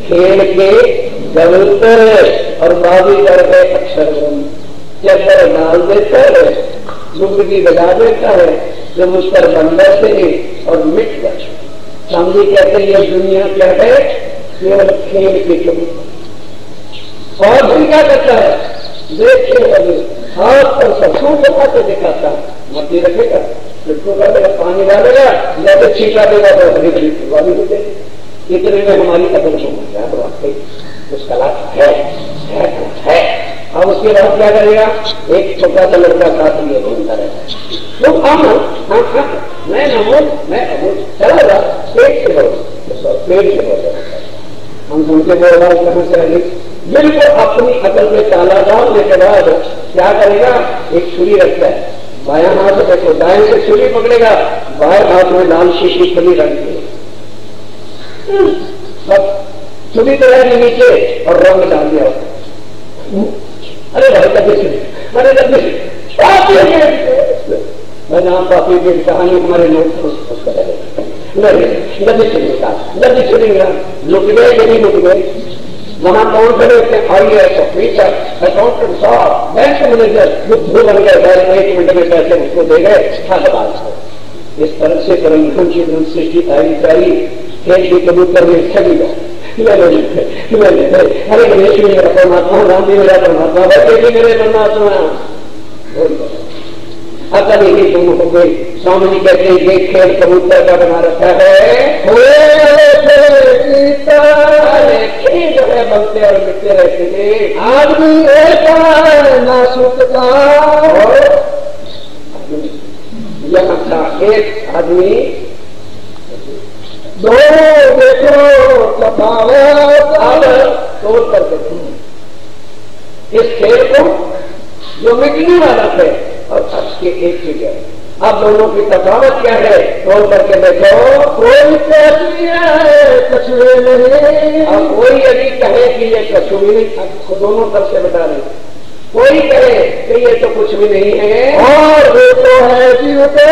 खेल के कबूतर और बाजीगर है अक्षर चद्दर डाल देता है, डुबकी बजा देता है जब उस पर बंदर से और मिट गया। स्वामी जी कहते हैं ये दुनिया क्या है, केवल खेल के कबूतर। और भी क्या करता है, देखिए हाथ पर सरसों बना के दिखाता है, मट्टी रखेगा, मिट्टू कर देगा, पानी डालेगा, या तो छीटा देगा तो हरी भरी फुलवारी हो जाएगी। इतने में हमारी कदम सुन गया तो वाकई उस कला है। अब उसके बाद क्या करेगा, एक छोटा सा लड़का साथ लिए घूमता रहता है, तो हम मैं नमोद मैं अमोद चला जा पेट से हो हम सुनते बोल रहा कहां से रहे। बिल्कुल अपनी अकल में ताला डालने के बाद क्या करेगा, एक छुरी रखता है, बायां हाथ से देखो दाएं से छुरी पकड़ेगा, बाएं हाथ में लाल शीशी खुली रखती है, बस छुरी तो है नीचे और रंग डाल दिया। अरे भाई कभी सुनिए, अरे कभी नाम पापी की कहानी हमारे लोग नदी छुड़ेगा, लुट गए कि नहीं लुट गए। वहां कौन खड़े थे, अकाउंटेंट साहब, बैंक मैनेजर, बुद्धू बन गए, 1 मिनट में पैसे उसको दे गए। इस तरह से परम सृष्टि आई सारी खेल की कबूतर में ठगी गए। अरे गणेश मेरा परमात्मा, राम जी मेरा परमात्मा, बच्चे भी मेरे परमात्मा। अकल ही तुम हो गई। स्वामी जी कहते हैं ये खेल कबूतर का बना रखा है, खेल जो है बनते और मिटते रहते थे। आदमी ना सुखता यहाँ था एक आदमी, दो देखो तफावत तोड़ करके इस खेल को जो मिटने वाला है और अर्श के एक जगह। अब दोनों की तफावत क्या है, तोड़ करके देखो, कोई कछुए नहीं। अब कोई यदि कहे कि ये कछुए नहीं, दोनों तरफ से बता रहे, कोई कहे कि ये तो कुछ भी नहीं है और ये तो है जीवते,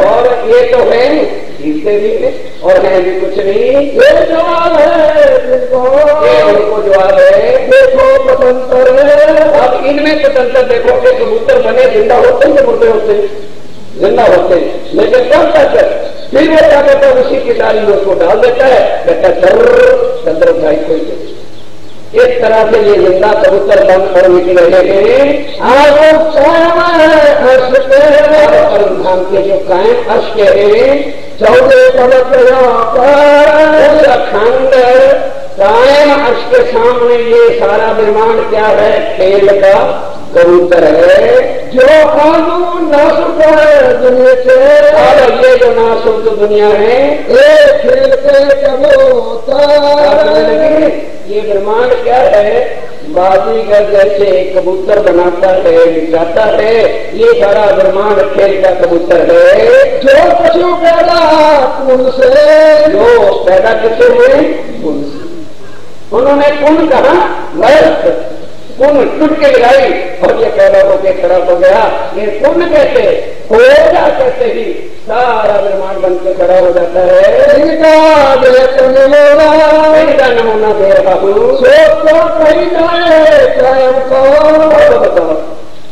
और ये तो है जीवते भी है और है भी कुछ नहीं। ये जवाब है जिनको, उनको जवाब है देखो पतंतर। अब इनमें पतंतर निरंतर देखो कि कबूतर बने जिंदा होते हैं, मुर्दे होते हैं, जिंदा होते हैं, लेकिन कब तक फिर वो क्या कहता है, उसी की डाली में उसको डाल देता है, कहता है चंद्र भाई कोई नहीं। इस तरह से ये जिंदा कबूतर बन और निकल रहे हैं। धाम के जो कायम अर्श के हैं 14 खंड कायम अर्श के सामने ये सारा निर्माण क्या है, खेल का कबूतर है जो नासुक है दुनिया से। और ये जो नासुक दुनिया है एक खेल के कबूतर, ये निर्माण क्या है, बाजीगर जैसे कबूतर बनाता है, बिछाता है, ये सारा निर्माण खेल का कबूतर है। जो पशु पैदा पुन से, जो पैदा किसे हुए, पुन से। उन्होंने पुन कहा व्यर्थ, पुन टूट के गिराई और ये पैदा होकर खड़ा हो गया। ये पुण्य कहते हो जा, कहते ही सारा निर्माण बन के खड़ा हो जाता है। इनका नमूना दे रहा हूँ, सोच तो कहीं जाए कायम को। बताओ,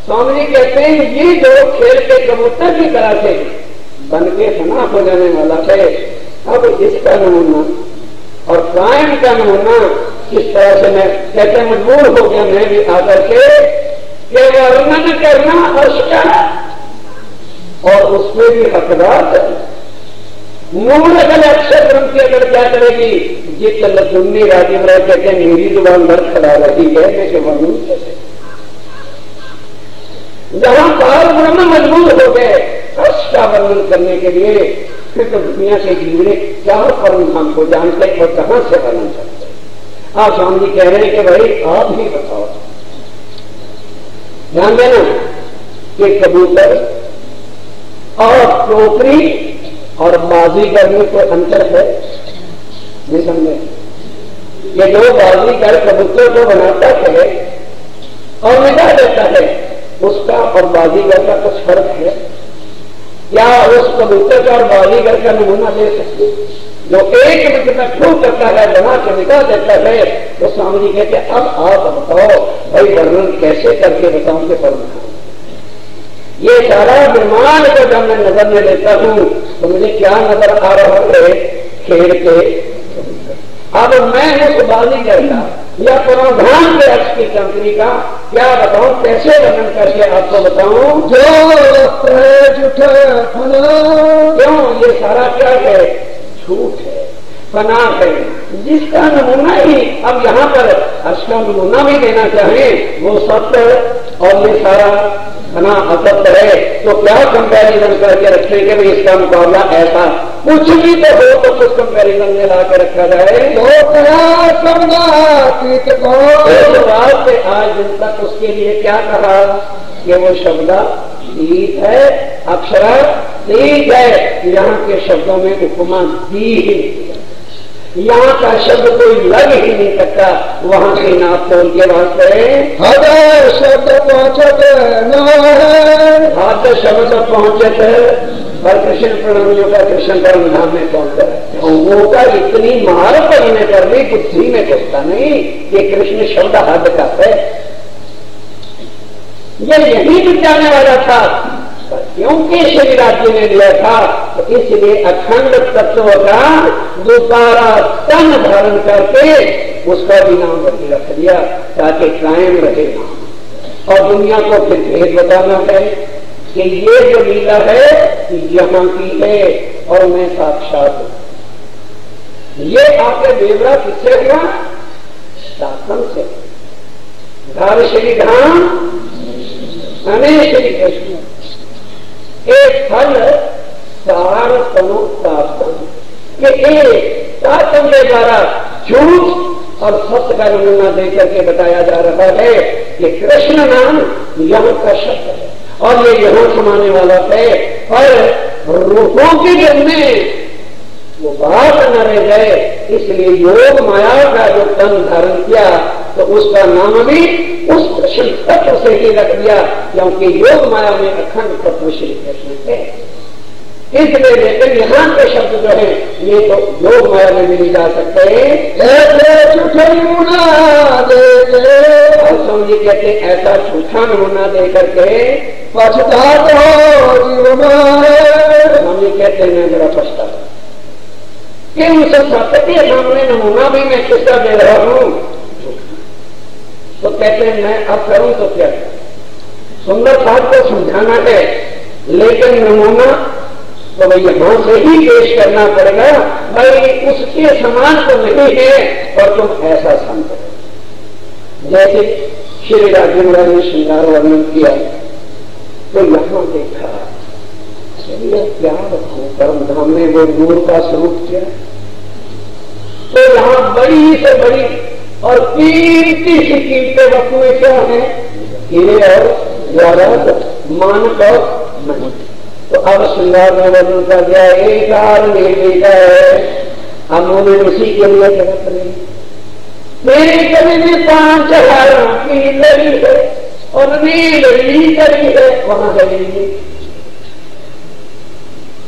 स्वामी जी कहते हैं ये जो खेल के कबूतर की तरह से बन के फना हो जाने वाला है, अब इसका नमूना और कायम का नमूना किस तरह से मैं कहते मजबूर हो गया मैं भी आकर के वर्णन करना अर्श का, और उसमें भी हकदार मूल अक्षर ग्रंथ की अगर क्या करेगी, जित लुन्नी राजीव राय कहते हैं मेरी जुबान भर खड़ा रही है, मैं वर्णन कैसे। जहां काल ब्रह्म मजबूर हो गए अर्श का वर्णन करने के लिए, फिर तो दुनिया के जीवने क्या परम को जानते और कहां से वर्णन करते। आप स्वामी जी कह रहे हैं कि भाई आप ही बताओ। ध्यान देना कि कबूतर और टोकरी और बाजीगर में कोई अंतर है, नहीं समझे। ये जो बाजीगर कबूतर को बनाता है और मिटा देता है, उसका और बाजीगर का कुछ फर्क है क्या? उस कबूतर का और बाजीगर का नमूना दे सकते? जो एक मिनट में ठोक करता है, बना के निकाल देता है, तो स्वामी जी कहते हैं अब आप बताओ भाई वर्णन कैसे करके बताऊं कि परम। ये सारा निर्माण को जब मैं नजर में लेता हूं तो मुझे क्या नजर आ रहा है, खेल के। अब मैं उस बाजीगर का या पुनर्धान के अर्श की कंपनी का क्या बताऊं, कैसे वर्णन करके आपको बताऊं। जो क्यों ये सारा क्या है, झूठ है, फना है, जिसका नमूना ही अब यहाँ पर अर्श का नमूना भी देना चाहे वो सत्य और ये सारा फना असत्य है। तो क्या कंपैरिजन करके रखें कि भाई इसका मुकाबला ऐसा कुछ भी तो हो, तो कुछ कंपैरिजन में ला के रखा जाए। तो बात से आज दिन तक उसके लिए क्या कहा कि वो शब्दातीत है, अक्षरातीत है। यहाँ के शब्दों में उपमा दी ही नहीं, यहाँ का शब्द कोई लग ही नहीं सकता। वहां के नाप तो उनके वास्ते शब्द पहुंचते शब्द पहुंचते पर कृष्ण प्रणमियों का कृष्ण परम धाम में पहुंचता है। वो का इतनी मार पड़ने पर भी बुद्धि में घुसता नहीं कि कृष्ण शब्द हद का है। ये यही भी जाने वाला था, क्योंकि श्री राज्य ने दिया था तो इसलिए अखंड तत्व का दोबारा तन धारण करके उसका भी नाम बदल रख दिया ताकि कायम रहे नाम। और दुनिया को फिर भेद बताना है कि ये जो लीला है यहाँ की है और मैं साक्षात हूं। ये आके बेवरा किससे हुआ, शासन से। धार श्री धाम अनेक श्री कृष्ण एक फल सार शासन के द्वारा झूठ और सत्य का नमूना देकर के बताया जा रहा है कि कृष्ण नाम यहाँ का शब्द है और ये यहाँ समाने वाला है। पर रूपों के जन्म में वो बात न रह जाए, इसलिए योग माया का जो तन धारण किया तो उसका नाम भी उस कृष्ण तत्व से ही रख दिया, क्योंकि योग माया में अखंड तत्व श्री कृष्ण है। इसलिए लेकिन यहाँ के शब्द जो है ये तो योग माया में भी नहीं जा सकते। स्वामी जी कहते हैं ऐसा झूठा नमूना दे करके पछतात हो स्वामी कहते हैं मैं बड़ा पछताता कि उस सत्य के सामने नमूना भी मैं किसका दे रहा हूं। तो कहते हैं मैं अब करूं तो क्या, सुंदर साहब को समझाना है लेकिन नमूना तो भाई यहां से ही पेश करना पड़ेगा, भाई उसके समान तो नहीं है और तुम ऐसा समझो। जैसे श्री राधे महाराज ने श्रृंगार वर्णन किया तो यहां देखा क्या रखू परम धाम में वो नूर का स्वरूप क्या, तो यहां बड़ी से बड़ी और कीमती सी कीमती वस्तुएं क्या है, हीरे और जवाहरात, मानक और मणि। तो अब श्रृंगार में वर्णन कर दिया एक हार निर्मित है, हम उन्हें उसी के लिए जगत नहीं। मेरे कभी भी 5 हारों की लड़ी है और नीली करी है, वहां गई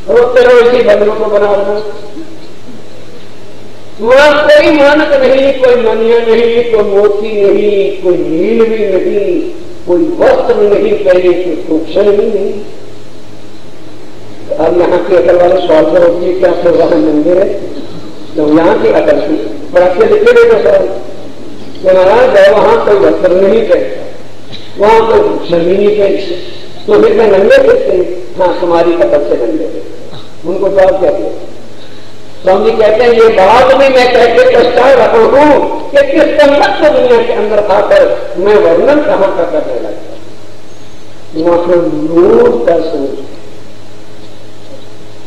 रोते रहो इसी बंधनों को बनाना। वहां कोई मानक नहीं, कोई मनिया नहीं, कोई मोती नहीं, कोई नील भी नहीं, कोई वस्त्र नहीं पहने, कोई भूषण भी नहीं। अब यहाँ की अकल वाले सवाल करोगे क्या रहा मंदिर है, तो यहाँ की अकल की बड़ा के लिखे गए सवाल महाराज है वहां कोई वस्त्र नहीं पहनता, वहां कोई भूषण भी नहीं पहनते, तो फिर मैं नंगे कहते हैं। हाँ तुम्हारी अकल से नंगे उनको तो आप कहते हैं। स्वामी कहते हैं ये बात भी मैं कहते पछता रहा हूं कि किस संगत दुनिया के अंदर आकर मैं वर्णन कहां का करने लगता। वहां पर नूर का स्वरूप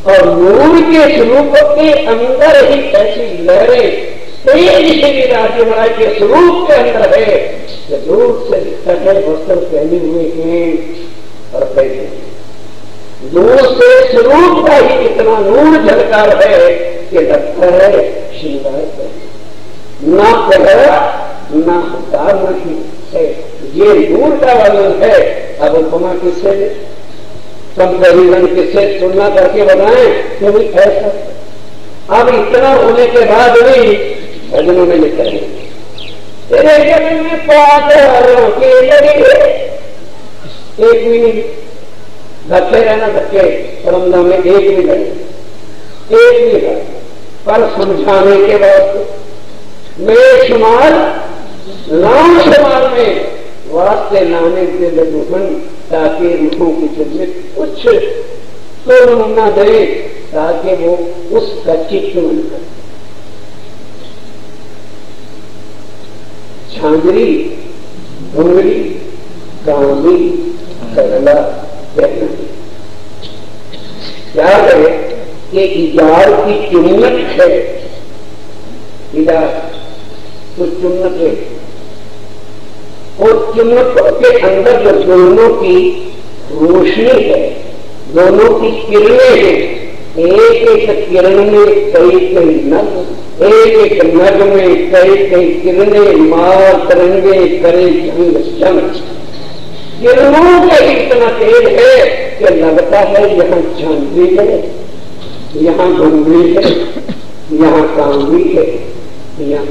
और नूर के स्वरूप के अंदर ही ऐसी लहरें तेज श्री राधे महाराज के स्वरूप के अंदर है कि दूर से दिखता वस्त्र पहने हुए हैं और पैसे दूर से स्वरूप का ही इतना नूर झलकार है कि लगता है श्रृंगार ना पहरा ना उतार नहीं है। ये नूर का वर्णन है। अब उपमा किससे कंपेरिजन किससे तुलना करके बताएं कि भाई ऐसा। अब इतना होने के बाद भी भजनों में लिख रहे तेरे जन्म में 5 हारों की लड़ी है, एक भी धक्के रहना धक्के परमदा में एक भी लड़ी, एक भी लड़ी पर समझाने के बाद मेरे शुमार लाम शुमार में वास्ते लाने के लघुन ताकि रूहों की खिदमत कुछ तो नमूना दे ताकि वो उसका चित्तन करे। झांझरी डूंगरी कांदी सरला कहना क्या करे कि इजार की चुन्नत है, इजार कुछ चुन्नत है और चुन्नत के अंदर जो दोनों की रोशनी है, दोनों की किरणें हैं, एक एक किरण में कई कई नग, एक एक नग में कई कई किरणें मार तरंगे करे जंग जंग। किरणों का इतना तेज है कि लगता है यहाँ झांझरी है, यहाँ डूंगरी है, यहाँ कांगी है, यहाँ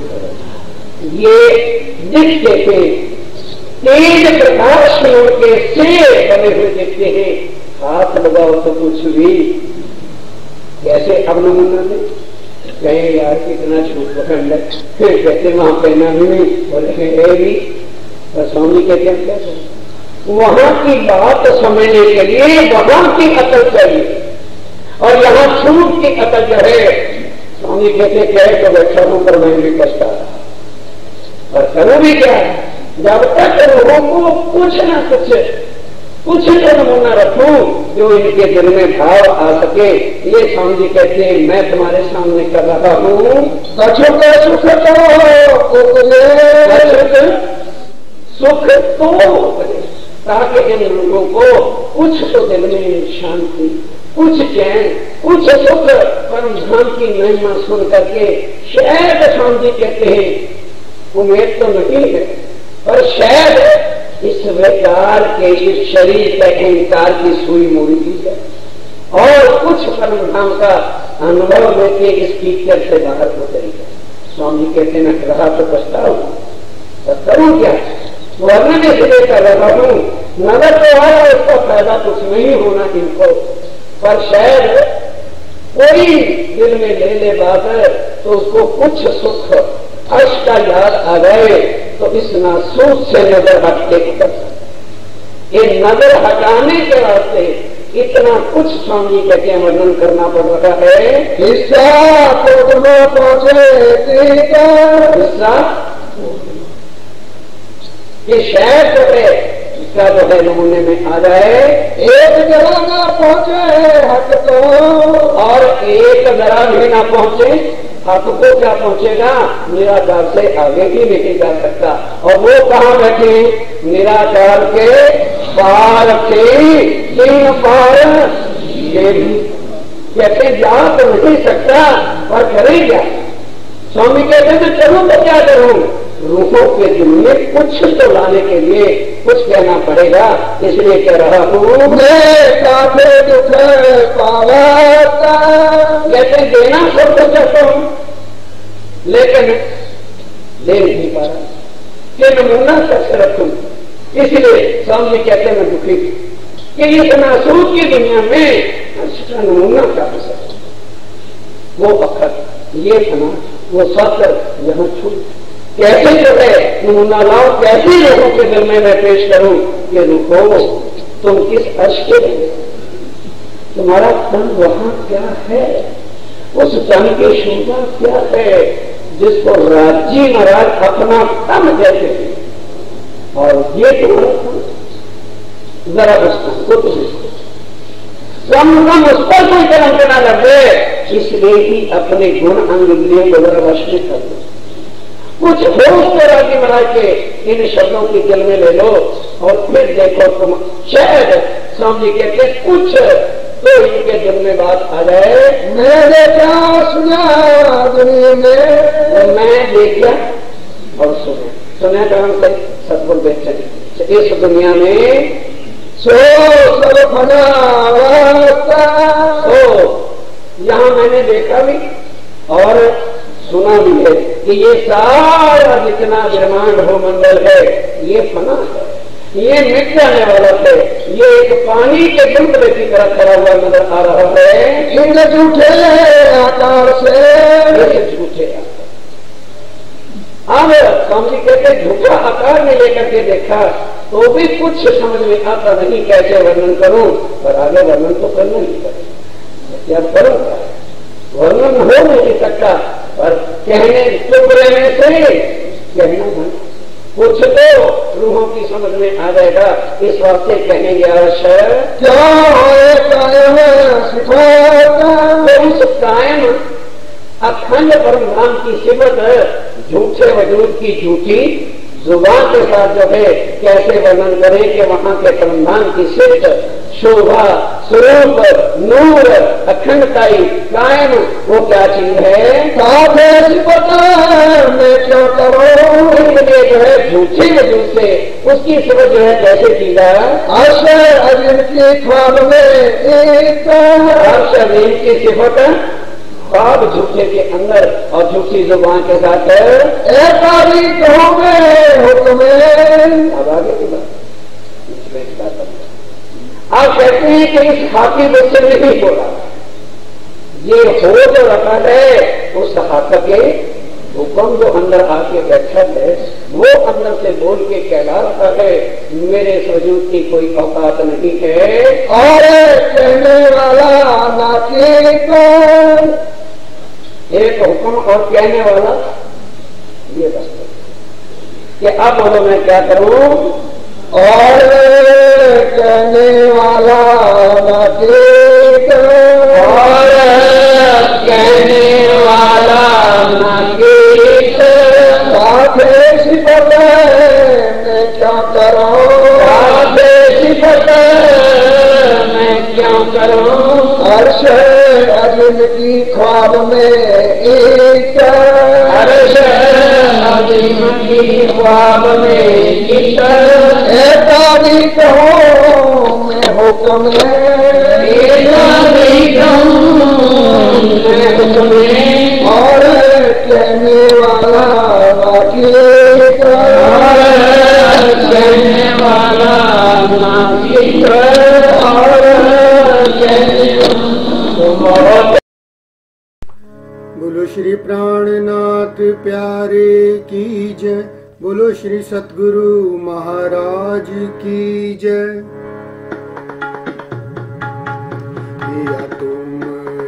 ये दिखते थे तेज प्रकाश में उनके से बने हुए दिखते हैं। हाथ लगाओ तो कुछ भी कैसे अब नमूना में कहे यार कितना छूट पकड़ है, फिर कहते वहां पहना भी नहीं, बोले भी स्वामी कहते हैं क्या वहां की बात समझने के लिए वहां की अकल चाहिए और यहाँ छूट की अकल जो है स्वामी कहते कहे तो बैठा हूं पर मैं भी कष्ट आ रहा और करूं भी क्या जब तक लोगों को कुछ ना कुछ तो नमूना रखूं जो इनके दिल में भाव आ सके। ये स्वामी जी कहते हैं मैं तुम्हारे सामने कर रहा हूं सुख तो ताकि इन लोगों को कुछ तो दिल में शांति, कुछ चैन, कुछ सुख परम धाम की महिमा सुन करके शायद स्वामी जी कहते हैं उम्मीद तो नहीं है पर शायद इस विकार के इस शरीर का अहंकार की सुई मोड़ी की जाए और कुछ परम धाम का अनुभव लेके इस कीचड़ से बाहर उतरेगा। स्वामी कहते हैं रहा तो पछताओ पर करूं क्या, वर्णन इसलिए कर रहा हूं, नजर तो आया उसका फायदा कुछ नहीं होना इनको, पर शायद कोई दिल में ले बात है तो उसको कुछ सुख अर्श का याद आ गए तो इस नासूस से नजर हटके कर सकते। ये नजर हटाने के वास्ते इतना कुछ स्वामी के क्या वर्णन करना पड़ रहा है। हिस्सा पहुंचे हिस्सा ये शायद जो है इसका जो है नमूने में आ जाए, एक जरा ना पहुंचे हक तो, और एक जरा भी ना पहुंचे हक को क्या पहुंचेगा, निराकार से आगे भी नहीं जा सकता। और वो कहाँ बैठे, निराकार के पार के तीन पार, ये भी कहते जा तो नहीं सकता पर करें क्या। स्वामी कहते हैं चलो तो क्या करूं, रूहों के दिल में कुछ तो लाने के लिए कुछ कहना पड़ेगा, इसलिए कह रहा हूं मैं काफे दुख पावता। कहते देना सब तो चाहता हूं लेकिन दे नहीं पा रहा, कि नमूना कैसे रखूं। इसलिए स्वामी कहते मैं दुखी कि इस नासूर की दुनिया में अच्छा नमूना क्या हो सकता, वो अखर ये फना वो सत्य यहां छूट कैसे जो है नमूना लाओ, कैसे लोगों के दिल में मैं पेश करूं कि रुको तुम किस अर्श के रहे, तुम्हारा तन वहां क्या है, उस तन की शोभा क्या है जिसको राज्य महाराज अपना तन कहते हैं। और ये तुम्हारा तन जरा उसको कम उस पर कोई कर्म करना लगे, इसलिए ही अपने गुण अंग इंद्रियों को जरा वश में कर दो। कुछ होश तो राजी महाराज के इन शब्दों की दिल में ले लो और फिर देखो तुम शायद स्वामी कहते कुछ तो इनके दिल में बात आ जाए। मैंने क्या सुना दुनिया में, मैं देखा और सुना कारण से सदगुरु बैठे इस दुनिया में सो सब फना यहाँ मैंने देखा भी और सुना भी है कि ये सारा जितना ब्रह्मांड हो मंडल है ये फना है, ये मिट जाने वाला है, ये एक पानी के बुलबुले की तरह खड़ा हुआ नजर आ रहा है। इन झूठे आकार से झूठे अब स्वामी कहते झूठा आकार में लेकर के देखा तो भी कुछ समझ में आता नहीं कैसे वर्णन करूं, पर आगे वर्णन तो करना ही पड़ेगा, क्या करूंगा वर्णन हो नहीं सकता, पर कहने चुप रहने से कहना नहीं, कुछ तो रूहों की समझ में आ जाएगा, इस वास्ते कहेंगे अवश्य क्या उस कायम अखंड परम धाम की सिमत झूठे वजूद की झूठी जुबान के साथ जो है कैसे वर्णन करें कि वहां के परमधाम की सिद्ध शोभा स्वरूप नूर अखंडताई कायम वो क्या चीज है, मैं क्या करूं, इसलिए जो है झूठी वजूद से उसकी समझ जो है कैसे की जाए। अर्जुन की ख्वाब में एक अर्जुन की सिफत ख्वाब झूठे के अंदर और झूठी जुबान के साथ हुक्म। अब आगे की बात आप कहते हैं कि इस खाकी बच्चे में नहीं बोला, ये हो जो रखा है उस हाथ के हुक्म जो अंदर आके बैठा है वो अंदर से बोल के कहला रखा है मेरे वजूद की कोई औकात नहीं है। और कहने वाला नाके को एक हुक्म और कहने वाला ये बस कि अब बोलो मैं क्या करूं, और कहने वाला नाके को, और कहने वाला नाके सिफत मैं क्या करूं, सिफत मैं क्या करूं, अर्श अर्जुन की ख्वाब में एक, अर्श अर्जुन की ख्वाब में ऐसा भी कहूं मैं हुक्म में, और कहने वाला बाकी बोलो श्री प्राणनाथ प्यारे की जय। बोलो श्री सतगुरु महाराज की जय। या तुम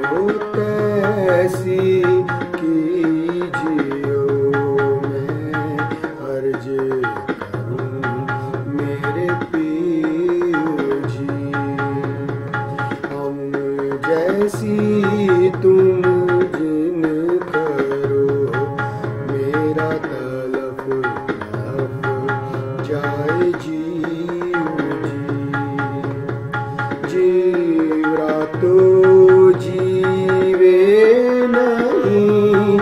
हो तैसी कीजियो, मैं अर्ज करूं मेरे पीर जी। हम जैसी तुम जिन करो, मेरा तलफ जाए जीव जी। जीवरा तो जीवे नहीं,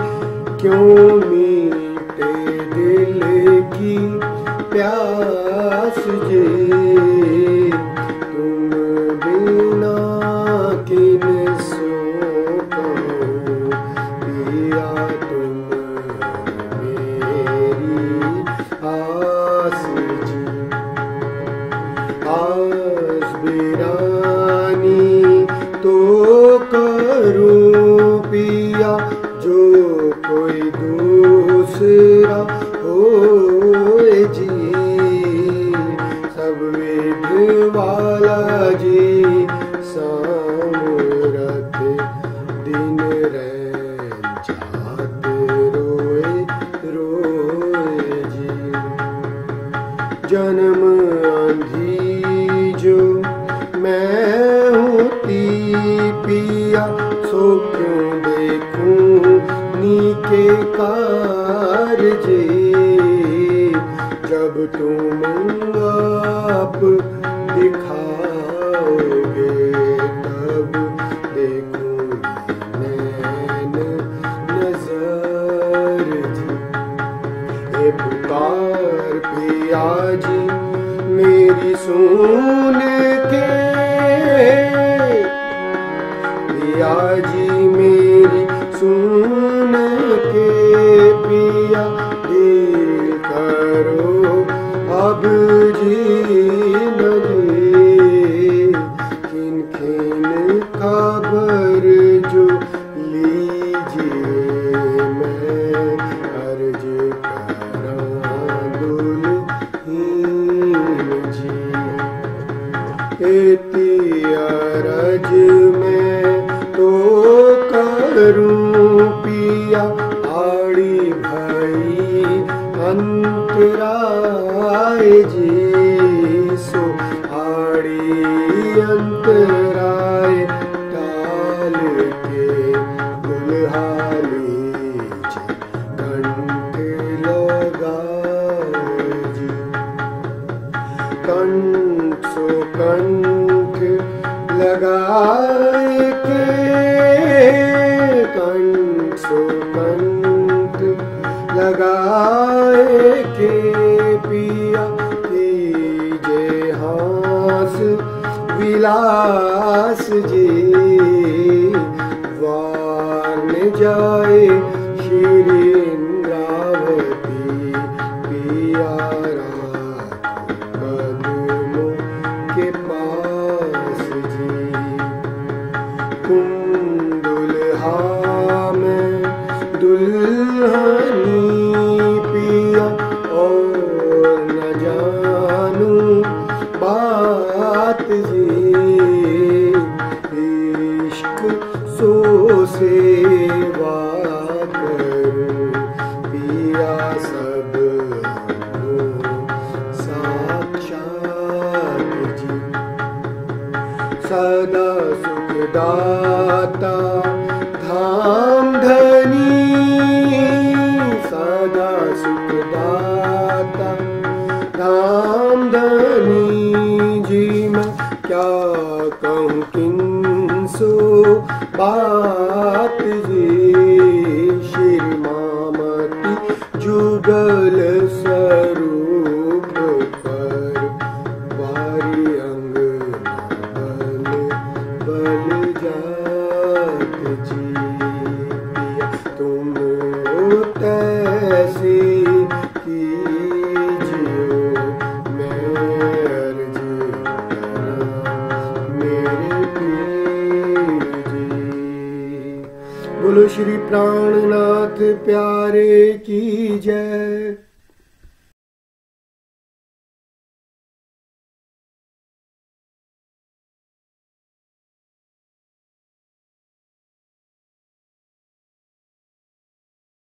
क्यों मीटे दिल की प्यास जी। तुम बिना किन सो कहो, पिया तुम मेरी आस जी। आस बिरानी तो करूं पिया, जो कोई दूसरा होए जी। सब वेद वाला जी, सामरथ दिन रैन जात रोए रोए जी। जन्म आंधी जो मैं हूँ ती पिया, सो क्यों देखूं नीके कारजे। जब तुम आप दिखाओगे, तब देखूं नैन नजर जी। हे पुकार पिया जी मेरी सुन के, पिया जी मेरी सुन के। पिया दिल करो अब जी न दे, किन किन खबर जो लीजिए। मैं अर्ज करां दुल्हीन जी। एती अरज मैं तो करूं पिया, आड़ी भई अंतराय जी। सो आड़ी अंतराय टाल के, दुल्हाली कंठ लगाए जी। कंठ सो कंठ लगाए के, कंठ सो कंठ लगाए के। पिया कीजे हास विलास जी। वार न जाए श्री इंद्रावती, पिया कदमों के पास जी। तुम दुल्हा में दुल्हनी पिया, और न जानूं बात जी। इश्क सो सेवा करूं पिया, सब साक्षात जी। सदा सुखदाता धाम धनी, सदा सुखदाता धाम धनी जी। मैं क्या कहूँ किनसो बात जी। श्री मामती जुगल स्वरूप पर, बारी अंग बल जात जी। पिया तुम तैसी कीजियो, मैं अर्ज श्री प्राणनाथ प्यारे की जय।